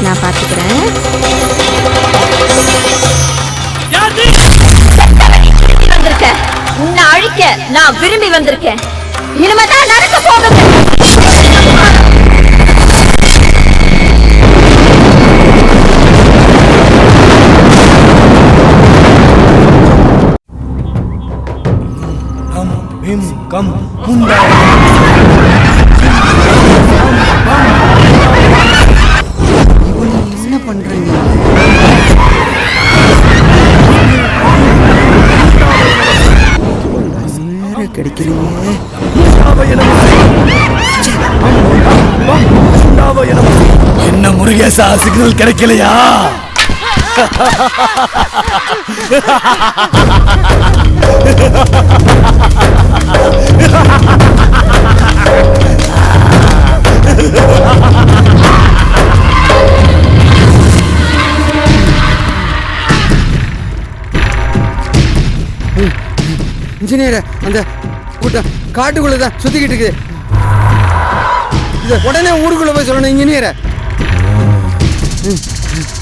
நான் பாத்துக்கிறேன். வந்திருக்கேன் உன்னை அழிக்க நான் விரும்பி வந்திருக்கேன். இனிமேதான் நடக்க போகுது. கம் முண்டா என்ன பண்றீங்க? கிடைக்கிறீங்க. என்ன முருகேசா, சிக்னல் கிடைக்கலையா? இன்ஜினியர், அந்த கூட்டம் காட்டுக்குள்ளதான் சுத்திக்கிட்டு இருக்குது. உடனே ஊருக்குள்ள போய் சொல்லணும் இன்ஜினியரை.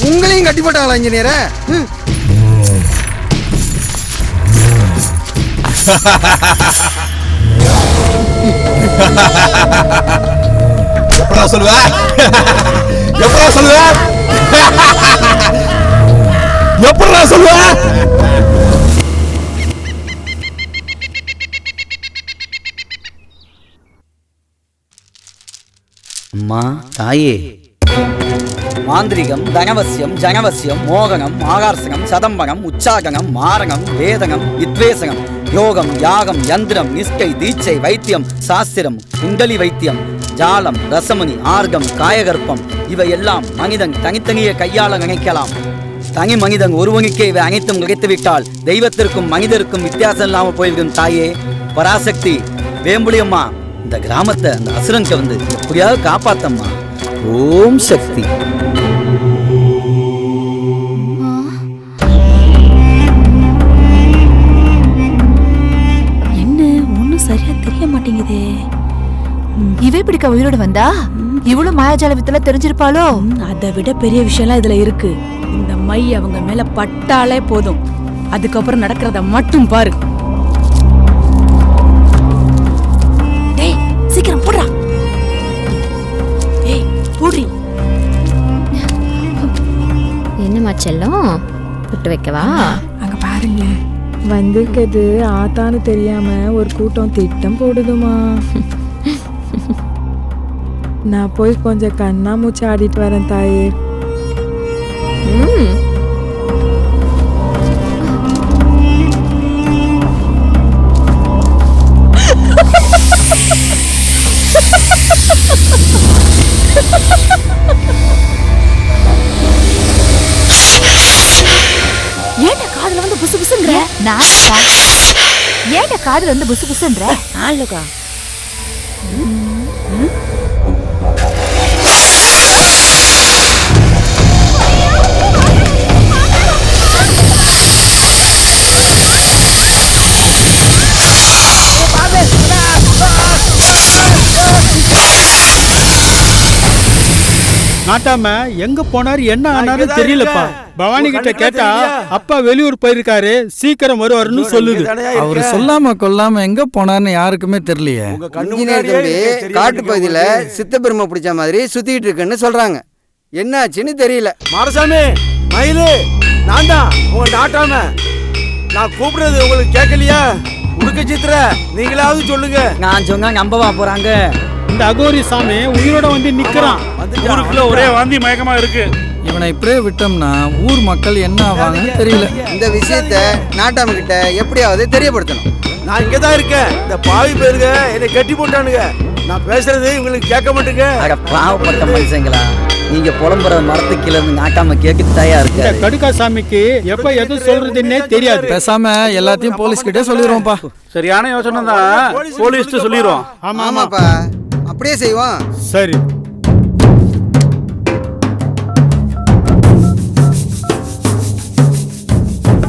உங்களையும் கட்டி போட்டாங்களா இன்ஜினியரை? எப்படா சொல்லுவ? எப்படா சொல்லுவ? எப்படா சொல்லுவ? அம்மா தாயே, மாந்திரிகம், தனவசியம், ஜனவசியம், மோகனம், ஆகார்சகம், சதம்பகம், உச்சாகனம், மாரகம், வேதகம், வித்வேசகம், யோகம், யாகம், யந்திரம், நிஷ்கை, தீட்சை, வைத்தியம், சாஸ்திரம், குண்டலி வைத்தியம், ஜாலம், ரசமுனி, ஆர்க்கம், காயகற்பம் இவையெல்லாம் மனிதன் தனித்தனியே கையாள நினைக்கலாம். தனி மனிதன் ஒருவனுக்கே இவை அனைத்தும் கிடைத்துவிட்டால் தெய்வத்திற்கும் மனிதருக்கும் வித்தியாசம் இல்லாமல் போயிருக்கும். தாயே பராசக்தி, வேம்புலியம்மா, இந்த கிராமத்தை அந்த அசுரங்க வந்து எப்படியாவது காப்பாத்தம்மா. ஓம் சக்தி. என்ன ஒன்னும் சரியா தெரிய மாட்டேங்குதே. இவ இப்படிக்கா உயிரோடு வந்தா? இவ்வளவு மாயாஜால வித்தல தெரிஞ்சிருப்பாளோ? அதை விட பெரிய விஷயம்லாம் இதுல இருக்கு. இந்த மை அவங்க மேல பட்டாலே போதும், அதுக்கப்புறம் நடக்கிறத மட்டும் பாரு. டேய் சீக்கிரம் போடுறா. ஏய் போடுறி. என்னம்மா செல்லம், புட்டு வைக்கவா? அங்க பாருங்க, வந்திருக்கிறது ஆத்தான்னு தெரியாம ஒரு கூட்டம் திட்டம் போடுதுமா. நான் போய் கொஞ்சம் கண்ணா மூச்சு ஆடிட்டு வரேன் தாயே. நான் ஏன்டா காதுல வந்து புசு புசுன்ற? ஆளுக்கா நாட்டாம எங்க போனாரு என்ன ஆனாரு தெரியலப்பா. பவானி கிட்ட கேட்டா அப்பா வெளியூர் போயிருக்காரு, சீக்கிரம் வருவாருன்னு சொல்லுது. அவரு சொல்லாம கொல்லாம எங்க போனாருன்னு யாருக்குமே தெரியலையே. இன்ஜினியர் தம்பி காட்டு பகுதியில சித்தபெருமை பிடிச்ச மாதிரி சுத்திட்டு இருக்குன்னு சொல்றாங்க. என்னாச்சுன்னு தெரியல. மாரசாமி, மயிலு, நான் தான் உங்க நாட்டாம. நான் கூப்பிடுறது உங்களுக்கு கேட்கலையா? உடுக்க சித்திர, நீங்களாவது சொல்லுங்க. நான் சொன்னா நம்பவா போறாங்க? இந்த அகோரி சாமி உயிரோட வந்து நிக்கிறான். ஊருக்குள்ள ஒரே வாந்தி மயக்கமா இருக்கு. இவனை இப்படியே விட்டோம்னா ஊர் மக்கள் என்ன ஆவாங்கன்னு தெரியல. இந்த விஷயத்த நாட்டாம கிட்ட எப்படியாவது தெரியப்படுத்தணும். நான் இங்கதான் இருக்கேன். இந்த பாவி பேருங்க என்னை கட்டி போட்டானுங்க. நான் பேசுறது இவங்களுக்கு கேட்க மாட்டேங்க. அட பாவப்பட்ட மனுஷங்களா, நீங்க புலம்புற மரத்துக்கு கீழ இருந்து நாட்டாம கேட்க தயாரா இருக்கு. இந்த கடுக்கா சாமிக்கு எப்ப எது சொல்றதுன்னே தெரியாது. பேசாம எல்லாத்தையும் போலீஸ் கிட்டே சொல்லிடுவோம்ப்பா. சரியான யோசனை தான், போலீஸ் சொல்லிடுவோம். ஆமாப்பா, அப்படியே செய்வோம். சரி.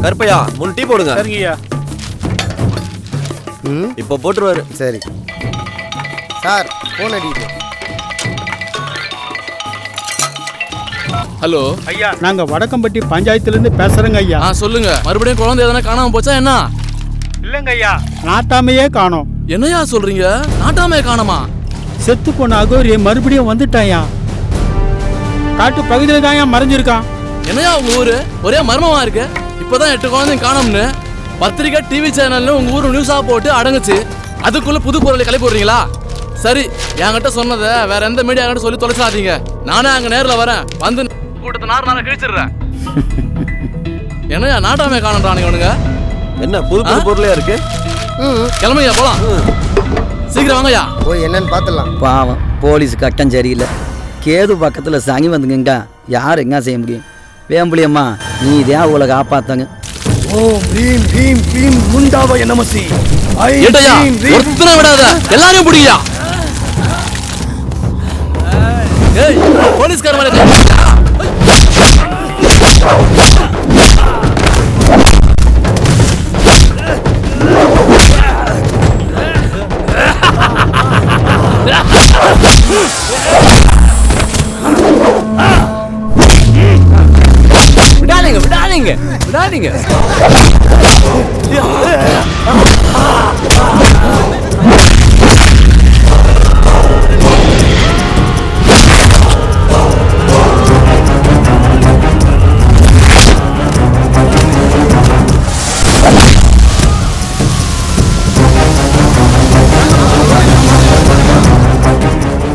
கருப்பையா 3 டீ போடுங்க. சரிங்கய்யா. இப்போ போட்டுருவாரு. சரி சார், போன் அடிக்குது. ஹலோ ஐயா, நாங்க வடக்கம்பட்டி பஞ்சாயத்துல இருந்து பேசுறேங்க ஐயா. சொல்லுங்க. மறுபடியும் குழந்தை எதனா காணாம போச்சா என்ன? இல்லங்க ஐயா, நாட்டாமையே காணோம். என்னையா சொல்றீங்க? நாட்டாமையே காணோமா? செத்து போன அகோரி மறுபடியும் வந்துட்டாயா. காட்டு பகுதியில தான் மறைஞ்சிருக்கான். என்னையா உங்க ஊரு ஒரே மர்மமா இருக்கு. இப்பதான் 8 குழந்தைங்க காணோம்னு பத்திரிக்கை டிவி சேனல்ல உங்க ஊரு நியூஸா போட்டு அடங்குச்சு. அதுக்குள்ள புது பொருளை கிளப்பி விடுறீங்களா? சரி, என்கிட்ட சொன்னதை வேற எந்த மீடியா கிட்ட சொல்லி தொலைச்சாதீங்க. நானே அங்க நேர்ல வரேன், வந்து கூட்டத்தை நார கிழிச்சிடுறேன். என்னையா நாட்டாமே காணன்றானுங்க இவனுங்க? என்ன புது பொருளையா இருக்கு? கிளம்பையா போலாம். சீக்கிரம் வாங்கய்யா, போய் என்னன்னு பாத்துடலாம். பாவம் போலீஸ் கட்டம் சரியில்லை. கேது பக்கத்துல சங்கி வந்துங்க, யார் எங்க செய்ய முடியும்? வேம்புலியம்மா, நீ இதே அவளை காப்பாத்தாங்க. ஓம் ரீம் ரீம் ரீம் முண்டாவ நமசி. ஏட்டையா ஒருத்தனை விடாத, எல்லாரையும் பிடியா. ஏய் போலீஸ்கார மேல விடாதீங்க விடாதீங்க விடாதீங்க.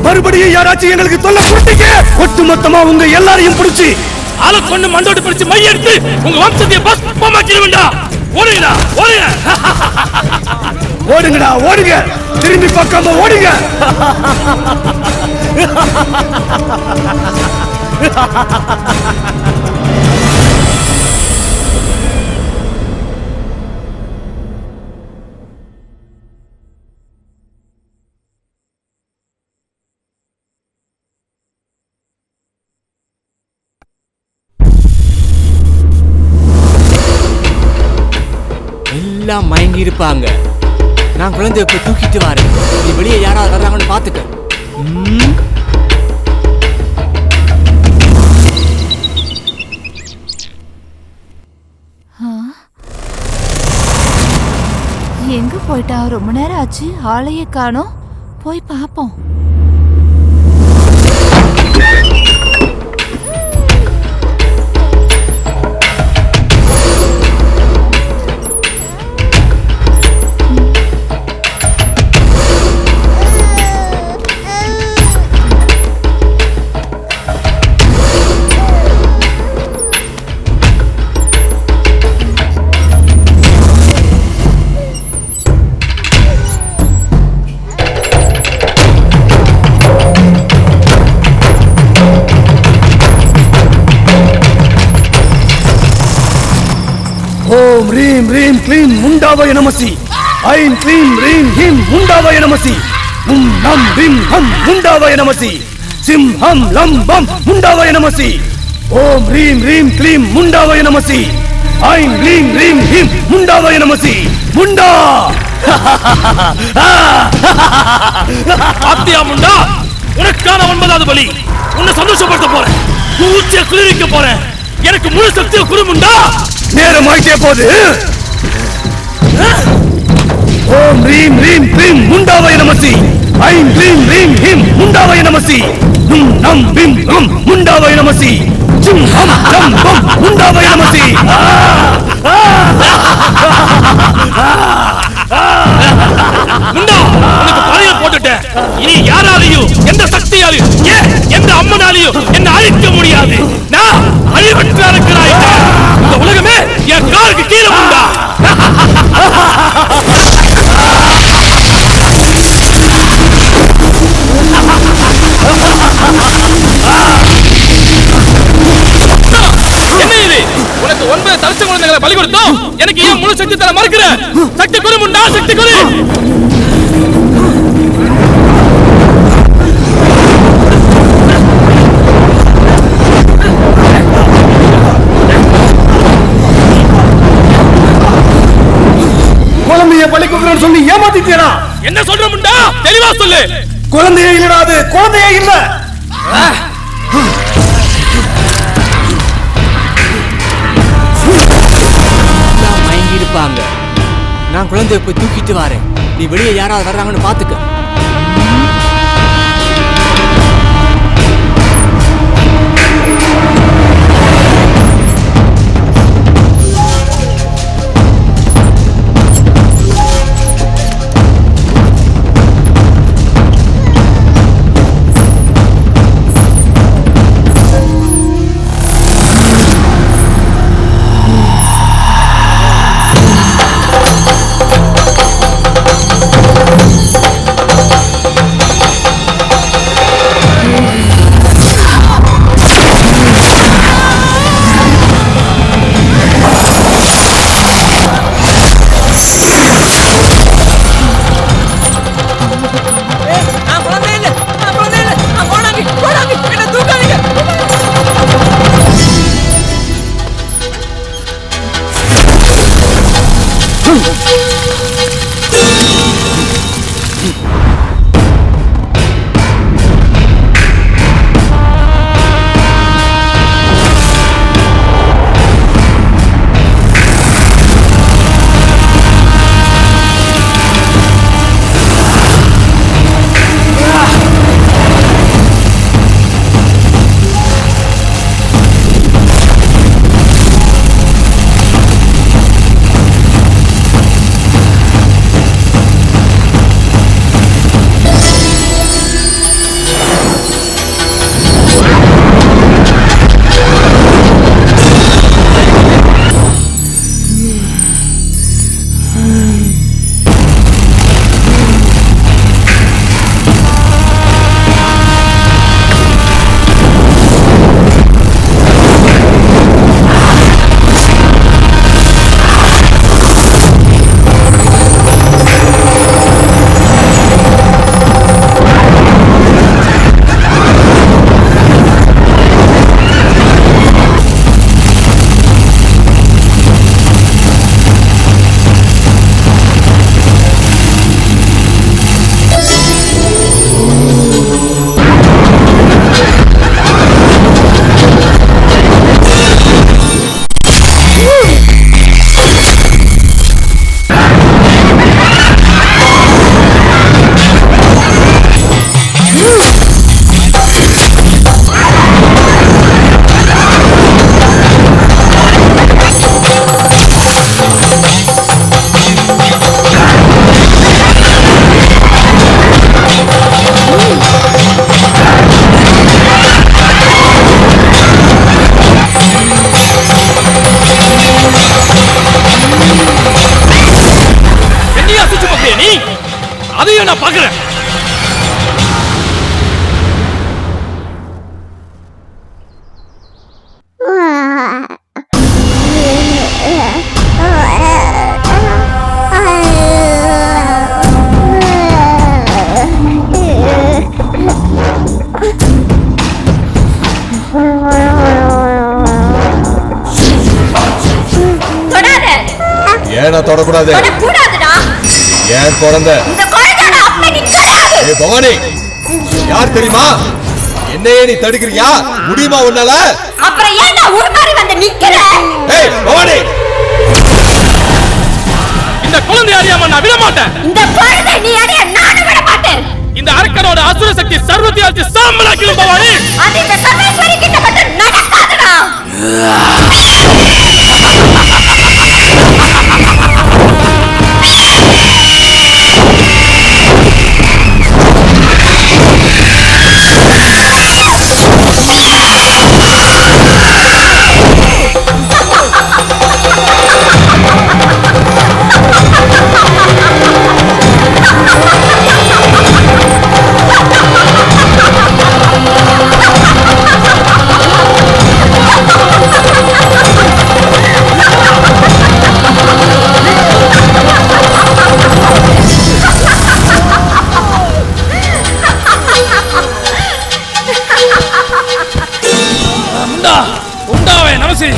மறுபடியும் யாராச்சும் எங்களுக்கு தொல்லை கொடுத்தீங்க, ஒட்டுமொத்தமா உங்க எல்லாரையும் பிடிச்சி ஆளை கொண்டு மண்டோடு பிடிச்சு மைய எடுத்து உங்க வம்சத்தையே பஸ்பமாக்கிடுவேண்டா. ஓடுங்கடா ஓடுங்க, ஓடுங்கடா ஓடுங்க, திரும்பி பார்க்காம ஓடுங்க. எல்லாம் மயங்கி இருப்பாங்க. நான் குழந்தைய போய் தூக்கிட்டு வரேன். நீ வெளியே யாராவது வர்றாங்கன்னு பாத்துக்க. எங்க போயிட்டா? ரொம்ப நேரம் ஆச்சு, ஆளையே காணோம். போய் பாப்போம். ஓம் ரீம் ரீம் க்ளீம் முண்டாவய நமசி. ஐம் க்ளீம் ரீம் ஹிம் முண்டாவய நமசி. நம் பிம் ஹம் முண்டாவய நமசி. சிம் ஹம் லம் பம் முண்டாவய நமசி. ஓம் ரீம் ரீம் க்ளீம் முண்டாவய நமசி. ஐம் க்ளீம் ரீம் ஹிம் முண்டாவய நமசி. முண்டா பாத்தியா முண்டா, உனக்கான 9வது பலி. உன்னை சந்தோஷப்படுத்த போறேன், மூச்சை குளிர்விக்க போறேன். எனக்கு முழு சக்தியை குறுமுண்டா. நேரம் ஆயிட்டே போது. ஓம் ரீம் ரீம் க்ளீம் முண்டாவய நமசி. ஐம் க்ளீம் ரீம் ஹிம் முண்டாவய நமசி. நம் பிம் ஹம் முண்டாவய நமசி. சிம் ஹம் லம் பம் முண்டாவய நமசி. முண்டா, உனக்கு பழைய போட்டுட்டேன். இனி யாராலையும் எந்த சக்தியாலையும் எந்த அம்மனாலையும் என்ன அழிக்க முடியாது. நான் அழிவற்ற இருக்கிறாயிட்டேன். இந்த உலகமே என் காலுக்கு கீழே உண்டா. என்ன இது? உனக்கு 9 தலச்ச குழந்தைகளை பலி கொடுத்தோம். எனக்கு ஏன் முழு சக்தி தர மறுக்கிற? சக்தி குரு முண்டா, சக்தி குரு. குழந்தைய பலி கொடுக்கறேன்னு சொல்லி ஏமாத்திட்டேனா? என்ன சொல்ற முண்டா? தெளிவா சொல்லு. குழந்தையே இல்லடா, அது குழந்தையே இல்ல. மயங்கி இருப்பாங்க. நான் குழந்தைய போய் தூக்கிட்டு வரேன். நீ வெளியே யாராவது வர்றாங்கன்னு பாத்துக்க. அதையும் நான் பார்க்கிறேன். Ah ஏன்னா தொடக்கூடாது. கூடாதுடா. ஏன் குழந்தை? இந்த குழந்தையோட அப்பா நீ கிடையாது. ஏய் பவானி, யார் தெரியுமா? என்னையே நீ தடுக்கிறியா? முடியுமா உன்னால? அப்புறம் ஏன்டா உருமாறி வந்து நிக்கிற? ஏய் பவானி, இந்த குழந்தை அறியாம நான் விட மாட்டேன். இந்த குழந்தை நீ அறிய நான் விட மாட்டேன். இந்த அரக்கனோட அசுர சக்தி சர்வத்தியாச்சு சாம்பலாக்கிடும் பவானி. அது இந்த சர்வேஸ்வரி கிட்ட மட்டும் நடக்காதுடா. முண்டாவே நமசி.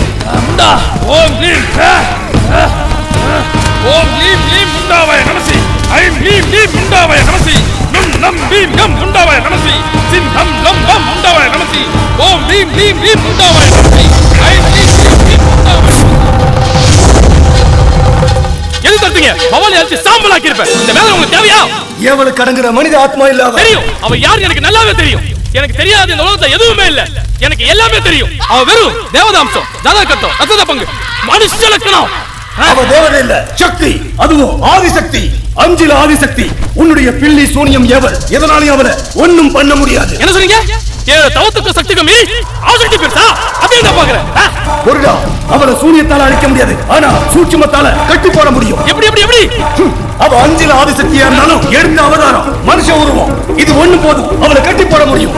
முண்டா ஓம் லீம் ஓம் லீம் லீம் முண்டாவே நமசி. ஐம் லீம் லீம் முண்டாவே நமசி. நம் லம் லீம் லம் முண்டாவே நமசி. சிம் லம் லம் லம் முண்டாவே நமசி. ஓம் லீம் லீம் லீம் முண்டாவே நமசி. ஐம் லீம் லீம் லீம் முண்டாவே. எது தடுத்தீங்க? பவானி அடிச்சு சாம்பலாக்கி இருப்பேன். இந்த வேலை உங்களுக்கு தேவையா? எவளுக்கு அடங்குற மனித ஆத்மா இல்லாத. தெரியும், அவ யார் எனக்கு நல்லாவே தெரியும். எனக்கு தெரியாத இந்த உலகத்துல எதுவுமே இல்ல. எனக்கு எல்லாமே தெரியும். அவ வெறும் தேவதாம்சம், ஜாதகத்தம், ரத்தத பங்கு, மனுஷ லட்சணம். அவ தேவதை இல்ல, சக்தி. அதுவும் ஆதிசக்தி. அஞ்சில ஆதிசக்தி. உன்னுடைய பில்லி சூனியம் எவர் எதனாலையும் அவளை ஒன்னும் பண்ண முடியாது. என்ன சொன்னீங்க? தவத்துக்கு சக்திக்கு மீறி ஆசக்தி பெருசா? அப்படியே நான் பாக்குறேன். பொருடா, அவளை சூனியத்தால அழிக்க முடியாது, ஆனா சூட்சுமத்தால கட்டி போட முடியும். எப்படி எப்படி எப்படி? அவ அஞ்சில ஆதிசக்தியா இருந்தாலும் எடுத்த அவதாரம் மனுஷ உருவம். இது ஒண்ணு போதும், அவளை கட்டி போட முடியும்.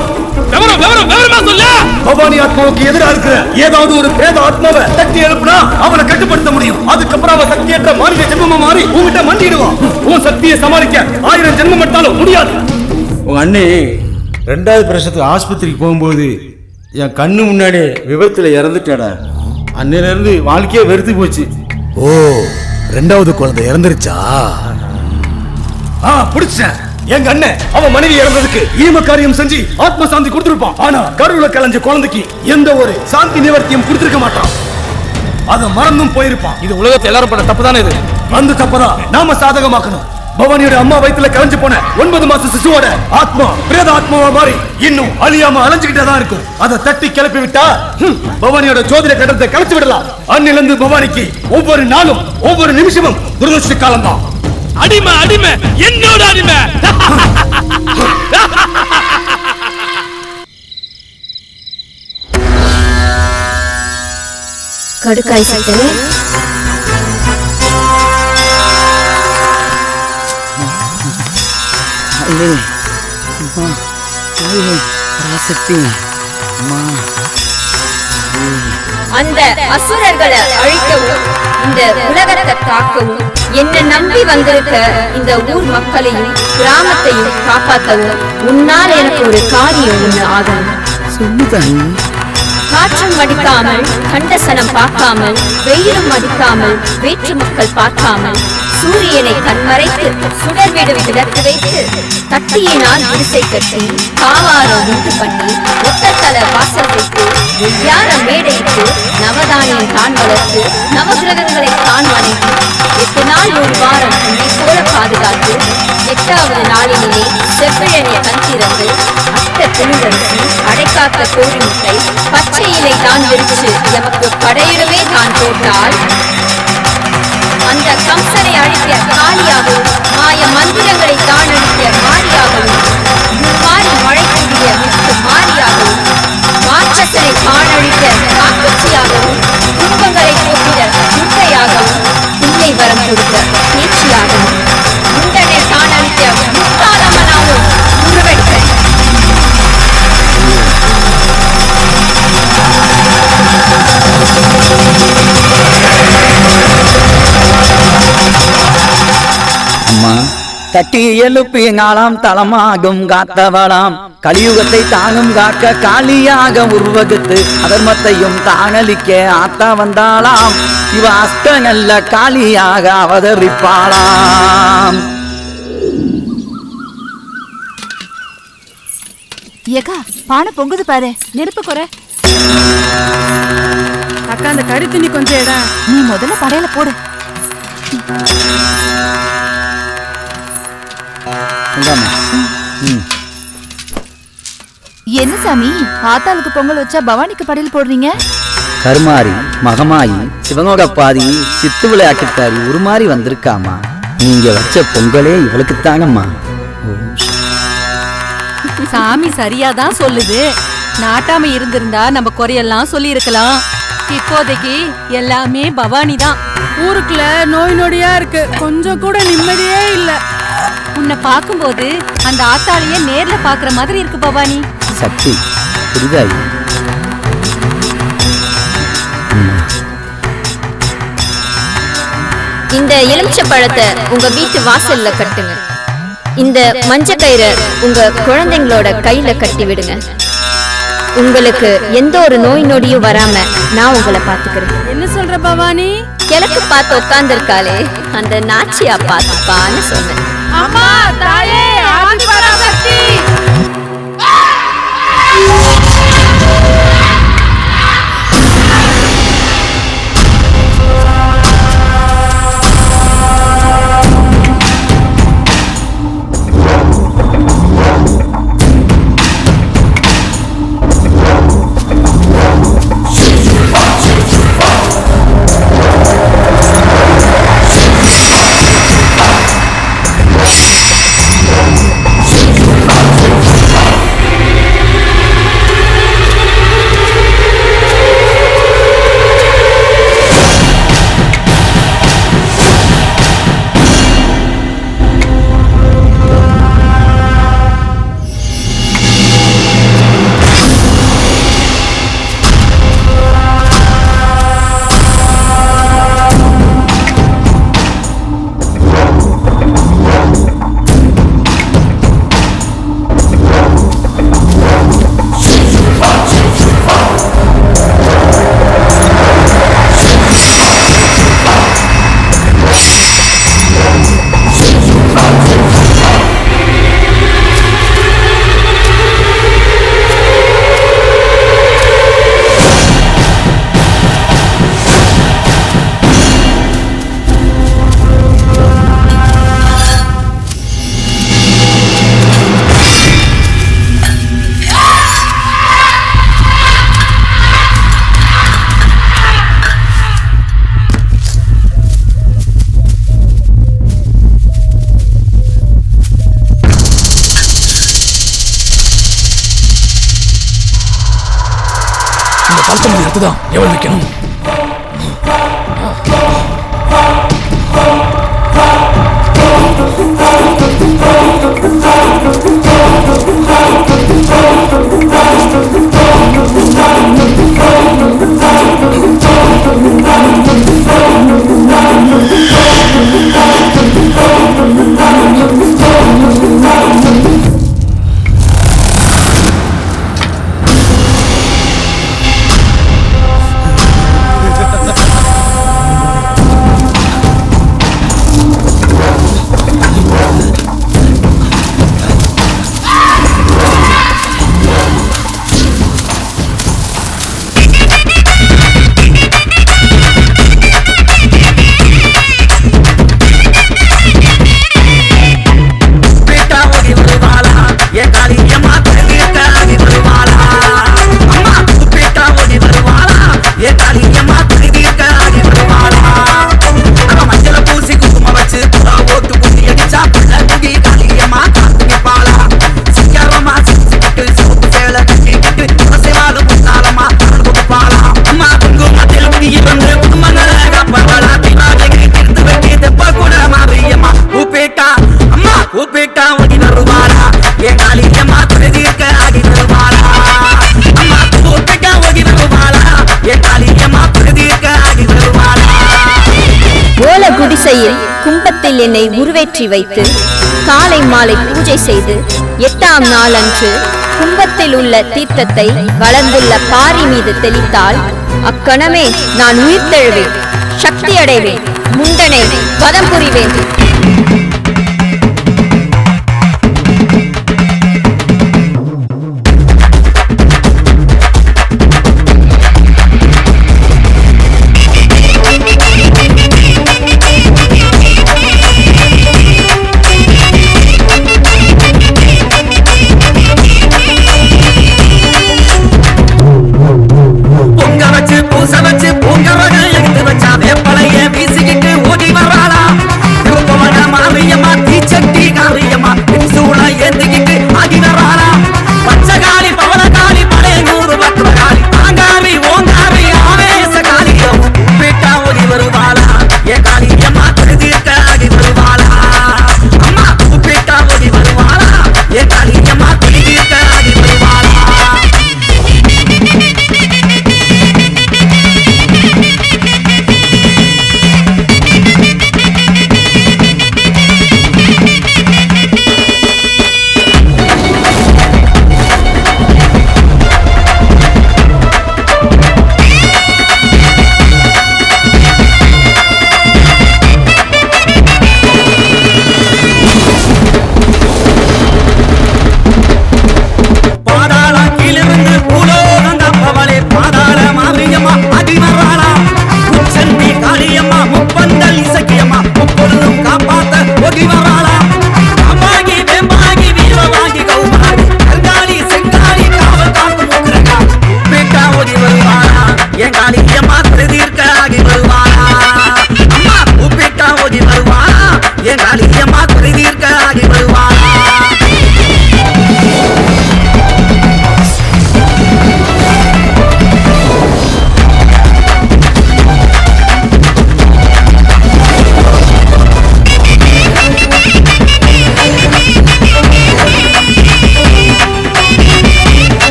பவானி ஆத்மாவுக்கு எதிரா இருக்கிற ஏதாவது ஒரு பிரேத ஆத்மாவை தட்டி எழுப்புனா அவளை கட்டுப்படுத்த முடியும். அதுக்கப்புறம் அவ சக்தியற்ற மனித ஜென்மமா மாறி உங்ககிட்ட மண்டிடுவான். உன் சக்தியை சமாளிக்க 1000 ஜென்மம் எடுத்தாலும் முடியாது. உங்க அண்ணே 2வது பிரசவத்துக்கு ஆஸ்பத்திரிக்கு போகும்போது என் கண்ணு முன்னாடி விபத்துல இறந்துட்டாடா. அன்னையில இருந்து வாழ்க்கையே வெறுத்து போச்சு. ஓ, 2வது குழந்தை இறந்துருச்சா? பிடிச்சேன். எங்க அண்ணன் அவன் மனைவி இறந்ததுக்கு ஈம காரியம் செஞ்சு ஆத்ம சாந்தி கொடுத்திருப்பான். ஆனா கருவுல கலஞ்ச குழந்தைக்கு எந்த ஒரு சாந்தி நிவர்த்தியும் கொடுத்திருக்க மாட்டான். அத மறந்தும் போயிருப்பான். இது உலகத்துல எல்லாரும் பண்ண தப்பு தானே இது? அந்த தப்பதான் நாம சாதகமாக்கணும். பவானியோட அம்மா வயித்துல கலஞ்சு போன 9 மாச சிசுவோட ஆத்மா பிரேத ஆத்மாவா மாறி இன்னும் அழியாம அலைஞ்சுக்கிட்டே தான் இருக்கும். அதை தட்டி கிளப்பி விட்டா பவானியோட ஜோதிட கட்டத்தை கலைச்சு விடலாம். அன்னிலிருந்து பவானிக்கு ஒவ்வொரு நாளும் ஒவ்வொரு நிமிஷமும் துரதிருஷ்ட காலம் தான். அடிமை அடிமை, என்னோட அடிமை. கடுக்காய் சட்டனே. அந்த அசுரர்களை அழிக்கவும் இந்த உலகத்தை காக்கவும் என்ன நம்பி வந்திருக்க இந்த ஊர் மக்களையும் கிராமத்தையும் காப்பாற்றவும் உன்னால் எனக்கு ஒரு காரியம் ஒண்ணு ஆகணும். சொல்லுதான். காற்றும் அடிக்காமல் கண்டசனம் பார்க்காமல் வெயிலும் அடிக்காமல் வேற்று மக்கள் பார்க்காமல் சூரியனை கண்மறைத்து சுடர்விடும் விளக்கு வைத்து தட்டியினால் குடிசை கட்டி காவாரம் உண்டு பண்ணி ஒத்தத்தல வாசல் வைத்து வெவ்யார மேடையிட்டு நவதானியம் தான் வளர்த்து நவகிரகங்களை தான் வணங்கி 8 நாள் ஒரு வாரம் உன்னை போல பாதுகாத்து 8வது நாளினிலே செவ்விழனிய கந்திரந்து அட்ட திணுதரிசி அடைக்காத்த கோழி முட்டை பச்சை இலை தான் விரிச்சு எமக்கு படையிடவே தான் போட்டால் அந்த கம்சனை அழிக்க காளியாகவும் மாய மந்திரங்களை தான் அழிக்க மாரியாகவும் மாறி மழை கூடிய முத்து மாரியாகவும் மாற்றசனை காணழிக்க காக்கச்சியாகவும் குடும்பங்களை போக்கிட துர்க்கையாகவும் பிள்ளை வரம் கொடுக்க பேச்சியாகவும் முண்டனை தான் அழிக்க முத்தாளம்மனாலும் உருவெட்ட அம்மா, தட்டி எழுப்பியங்காலாம் தளமாகும் காத்தவளாம் கலியுகத்தை தாங்கும் காக்க காளியாக உருவகுத்து அதர்மத்தையும் தானளிக்க ஆத்தா வந்தாளாம் இவ அஷ்டங்கள்ல காளியாக அவதரிப்பாளாம். ஏக்கா பானை பொங்குது பாரு. நெருப்பு குறை. அக்கா அந்த கறி துணி கொஞ்சம் இட. நீ முதல்ல படையில போடு. என்ன சாமி ஆத்தாளுக்கு பொங்கல் வச்சா பவானிக்கு படையல் போடுறீங்க? கருமாரி மகமாயி சிவனோட பாதி சித்து விளையாட்டுக்காரி உருமாறி வந்திருக்காமா. நீங்க வச்ச பொங்கலே இவளுக்கு தாங்கம்மா. சாமி சரியாதான் சொல்லுது. நாட்டாம இருந்திருந்தா நம்ம குறையெல்லாம் சொல்லி இருக்கலாம். இப்போதைக்கு எல்லாமே பவானி தான். ஊருக்குள்ள நோய் நொடியா இருக்கு, கொஞ்சம் கூட நிம்மதியே இல்ல. உன்னை பார்க்கும்போது அந்த ஆத்தாளையே நேர்ல பாக்குற மாதிரி இருக்கு பவானி. சக்தி புரிதாயி. இந்த எலுமிச்சை பழத்தை உங்க வீட்டு வாசல்ல கட்டுங்க. இந்த மஞ்ச கயிறை உங்க குழந்தைங்களோட கையில கட்டி விடுங்க. உங்களுக்கு எந்த ஒரு நோய் நொடியும் வராம நான் உங்களை பாத்துக்கிறேன். என்ன சொல்ற பவானி? கிழக்கு பார்த்து உட்கார்ந்து இருக்காளே அந்த நாச்சியா பாத்துப்பான்னு சொன்னேன். அம்மா தாயே ஆதி பராசக்தி. தான் எவ்வளவு வைக்கணும்? மனதில் என்னை உருவேற்றி வைத்து காலை மாலை பூஜை செய்து 8ஆம் நாள் அன்று கும்பத்தில் உள்ள தீர்த்தத்தை வளர்ந்துள்ள பாரி மீது தெளித்தால் அக்கணமே நான் உயிர்த்தெழுவேன், சக்தி அடைவேன், முண்டனை வதம் புரிவேன்.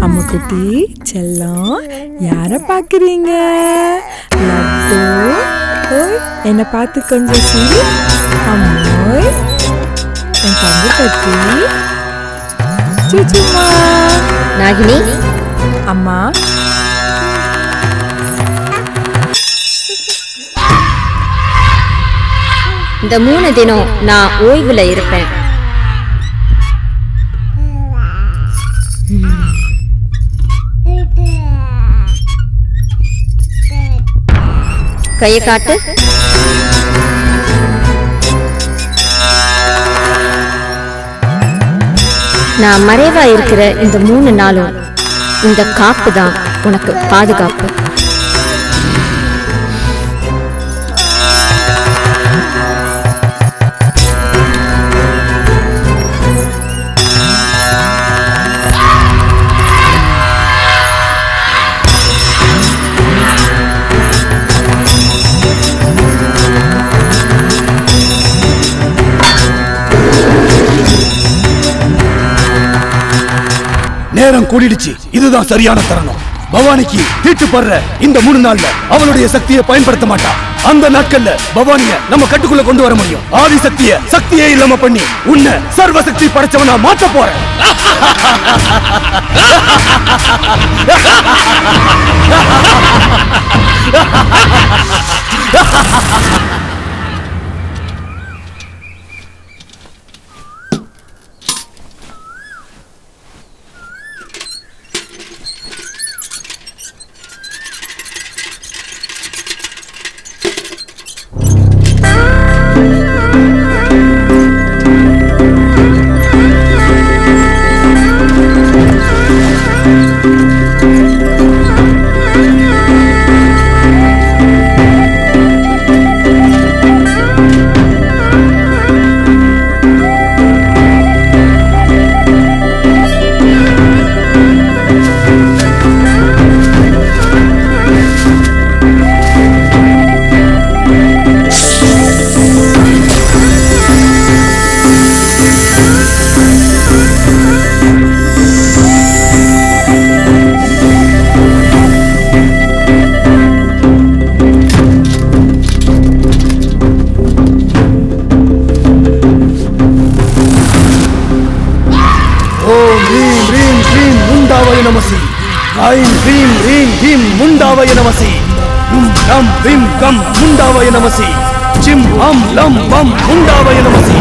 அம்முக்குட்டி செல்லம், யார பாக்குறீங்க? லட்டு, ஓய் என்ன பார்த்து கொஞ்சம் சிரி. அம்மோய் என் தங்க பத்தி சுச்சுமா. நாகினி அம்மா, இந்த 3 தினம் நான் ஓய்வுல இருப்பேன். கையை காட்டு. நான் மறைவா இருக்கிற இந்த 3 நாளும் இந்த காப்பு தான் உனக்கு பாதுகாப்பு. நேரம் கூடிடுச்சு. இதுதான் சரியான தருணம். பவானிக்கு தீட்டுப்படுற இந்த 3 நாள்ல அவளுடைய சக்தியை பயன்படுத்த மாட்டான். அந்த நாட்கள்ல பவானிய நம்ம கட்டுக்குள்ள கொண்டு வர முடியும். ஆதி சக்தியே இல்லாம பண்ணி உன்னை சர்வசக்தி படைச்சவனா மாத்த போறேன். ஐம் ஹ்ரீம் ஹ்ரீம் ஹீம் முண்டாவய நமசி. லம் விம் கம் முண்டாவய நமசி. சிம் ஹம் லம் பம் முண்டாவய நமசி.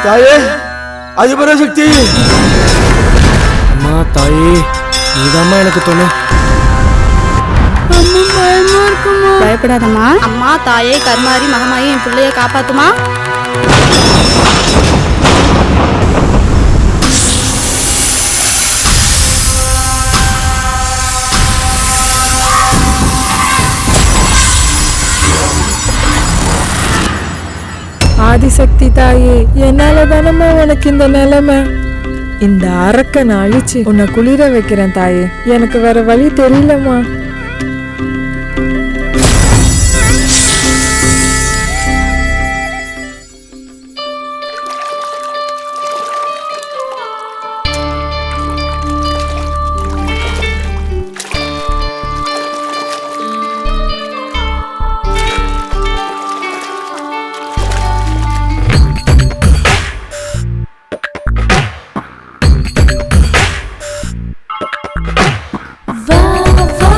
தாயே அதிபராசக்தி. அம்மா தாயே நீதாம்மா எனக்கு தோணு. பயப்படாதம்மா. அம்மா தாயே கருமாரி மகமாயி என் பிள்ளைய காப்பாத்துமா. ஆதிசக்தி தாயே, என்னால தானம்மா உனக்கு இந்த நிலைமை. இந்த அரக்கனை அழிச்சு உன்னை குளிர வைக்கிறேன் தாயே. எனக்கு வேற வழி தெரியலம்மா. வா வா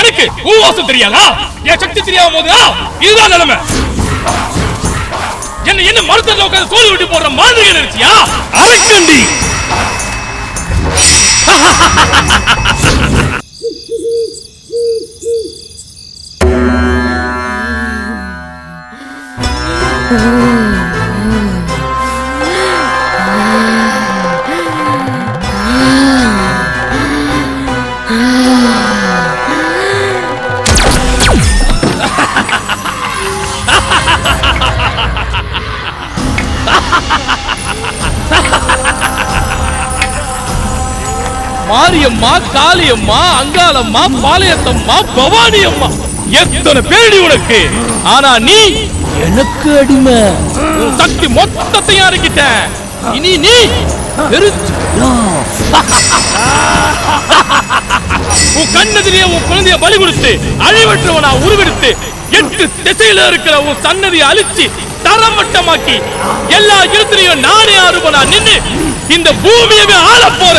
எனக்கு ஊவாசம் தெரியாதா? என் சக்தி தெரியாம போதா? இதுதான் நிலைமை. என்ன மருத்துவ உட்காந்து சோறு விட்டு போடுற மாதிரி நினைச்சியா? அரக்கண்டி மாரியம்மா, காளியம்மா, அங்காளம்மா, பாளையத்தம்மா, பவானி அம்மா, எத்தனை பேடி உனக்கு. ஆனா நீ எனக்கு அடிமை. சக்தி மொத்தத்தையும் அடக்கிட்ட. இனி நீ உன் கண்ணதிலேயே உன் குழந்தைய பலி கொடுத்து அழிவற்றவனா உருவெடுத்து 8 திசையில இருக்கிற உன் சன்னதியை அழிச்சு தரமட்டமாக்கி எல்லா இடத்துலயும் நானே அருபனா நின்னு இந்த பூமியவே ஆள போற.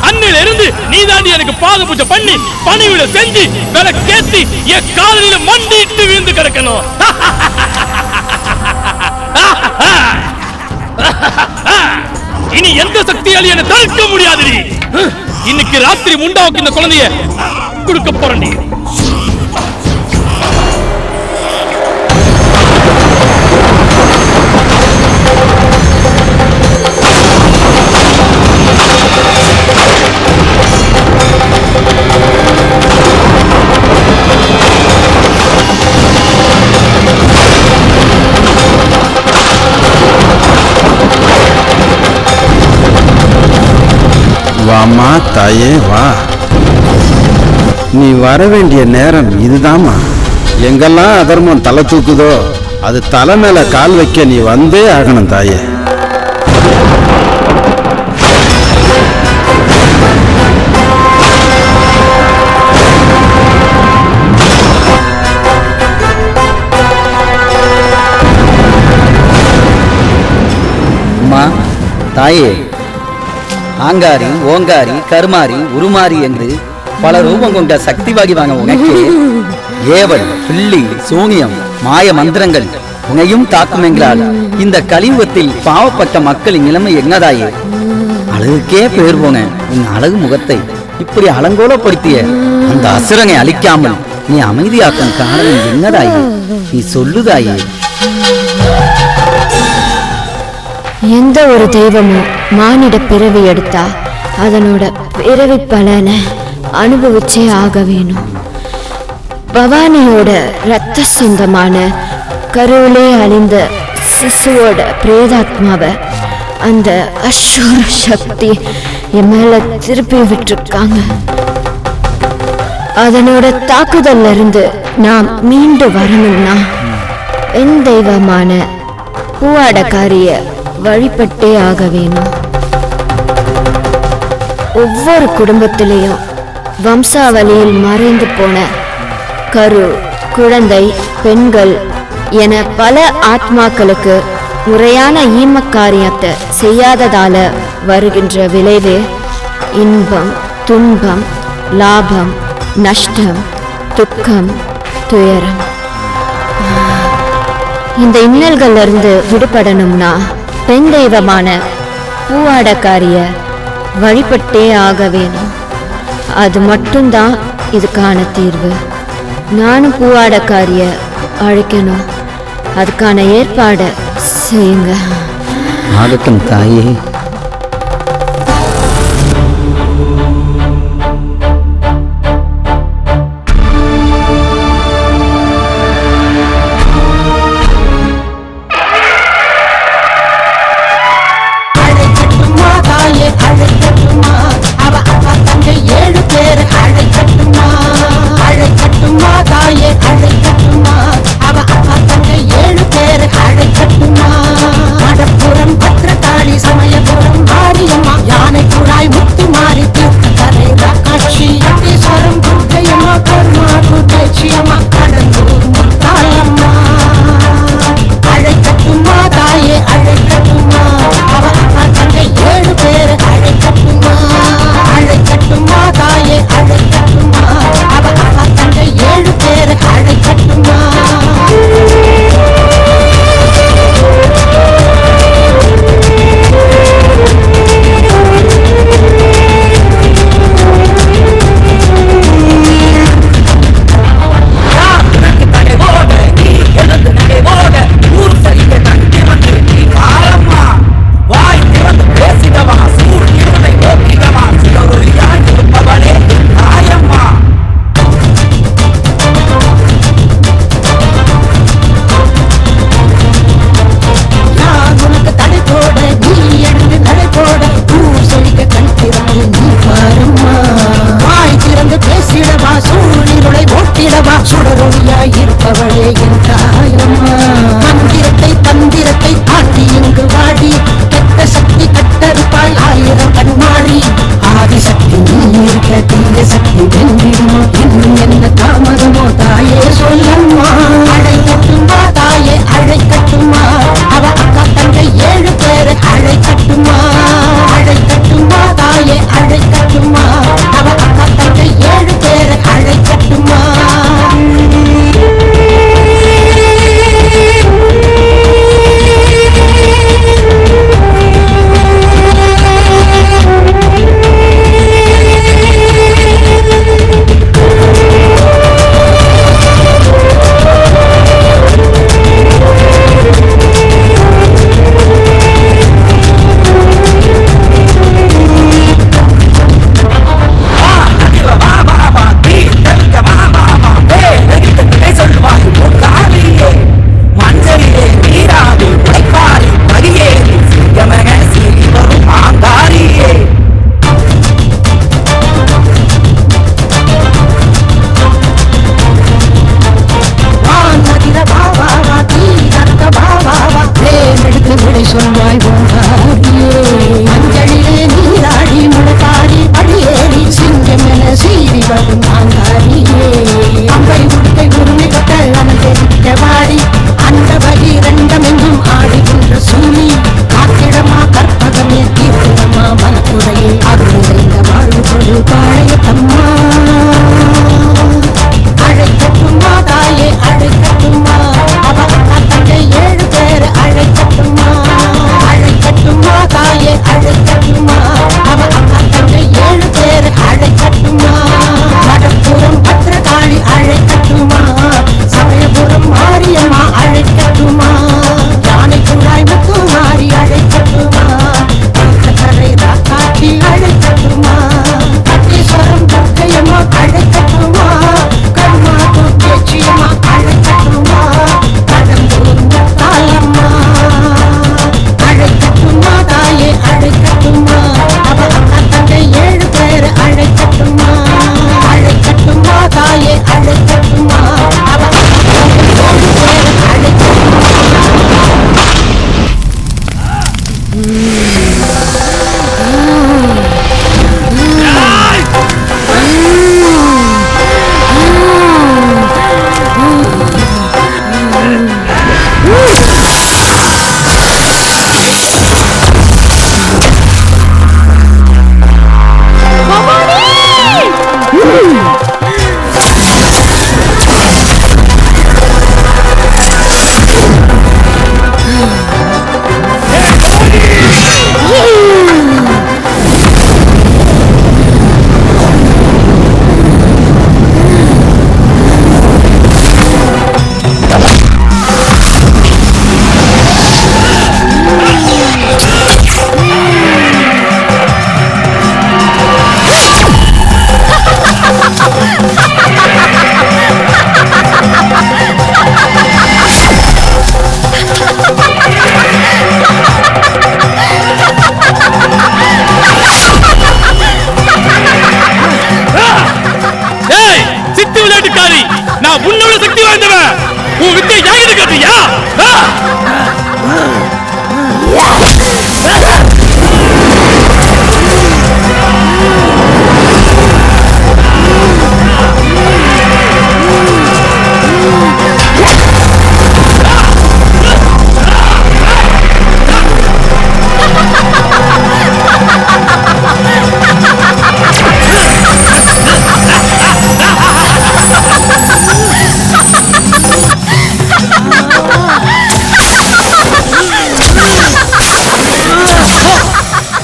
அன்னில இருந்து நீ தாண்டி எனக்கு பாத பூஜை பண்ணி பணிவிட செஞ்சு வேலை கேத்தி என் காலில மண்டிட்டு விழுந்து கிடக்கணும். இனி எந்த சக்தியாலும் என்ன தடுக்க முடியாது. இன்னைக்கு ராத்திரி முண்டாவுக்கு இந்த குழந்தைய கொடுக்க போறேன். வாமா தாயே வா, நீ வர வேண்டிய நேரம் இதுதாம்மா. எங்கெல்லாம் அதர்மம் தலை தூக்குதோ அது தலை மேல கால் வைக்க நீ வந்தே ஆகணும் தாயே. அம்மா தாயே, ஆங்காரி, ஓங்காரி, கருமாரி, உருமாரி என்று பல ரூபம் கொண்ட சக்தி வாகிவாங்க உனக்கு ஏவல், பில்லி, சூனியம், மாய மந்திரங்கள் உனையும் தாக்கும் என்றால் இந்த கலியுகத்தில் பாவப்பட்ட மக்களின் நிலைமை என்னதாயே? அழகுக்கே பேர் போன உன் அழகு முகத்தை இப்படி அலங்கோலப்படுத்திய அந்த அசுரனை அழிக்காமல் நீ அமைதியாக்கும் காரணம் என்னதாயே? நீ சொல்லுதாயே. எந்த ஒரு தெய்வமும் மானிட பிறவி எடுத்தா அதனோட பிறவி பலனை அனுபவிச்சே ஆக வேணும். பவானியோட ரத்த சொந்தமான கருவிலே அழிந்த சிசுவோட பிரேதாத்மாவை அந்த அசுர சக்தி என் மேல திருப்பி விட்டுருக்காங்க. அதனோட தாக்குதல்ல இருந்து நாம் மீண்டு வரணும்னா என் தெய்வமான பூவாடக்காரிய வழிபட்டே ஆக வேணும். ஒவ்வொரு குடும்பத்திலையும் வம்சாவளியில் மறைந்து போன கரு, குழந்தை, பெண்கள் என பல ஆத்மாக்களுக்கு முறையான ஈமக்காரியத்தை செய்யாததால வருகின்ற விளைவே இன்பம், துன்பம், லாபம், நஷ்டம், துக்கம், துயரம். இந்த இன்னல்கள்ல இருந்து விடுபடணும்னா பெண் தெய்வமான பூவாடக்காரிய வழிபட்டே ஆக வேணும். அது மட்டும்தான் இதுக்கான தீர்வு. நானும் பூவாடக்காரிய அழைக்கணும். அதுக்கான ஏற்பாடு செய்யுங்க. ஆகட்டும் தாயே. மடப்புறம் பத்திரகாளி சமயபுரம்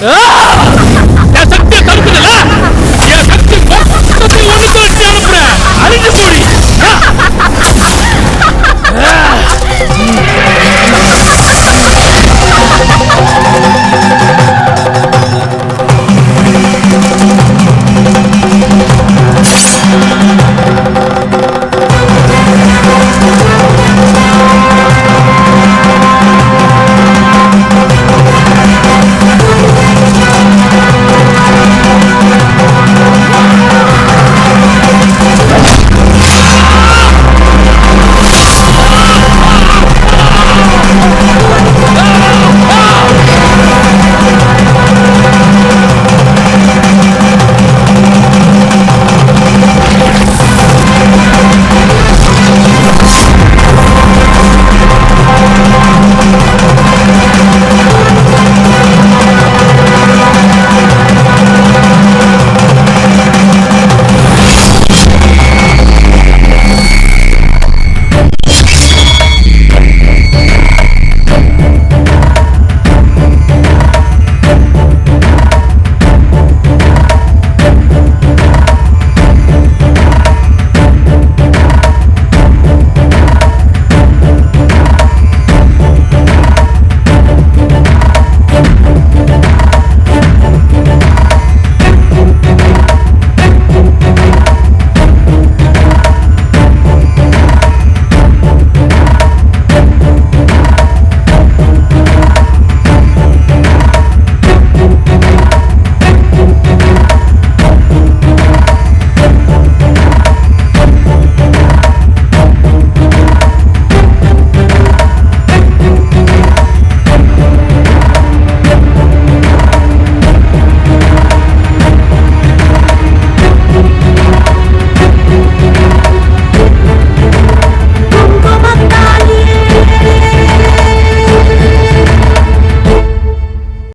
ஆ!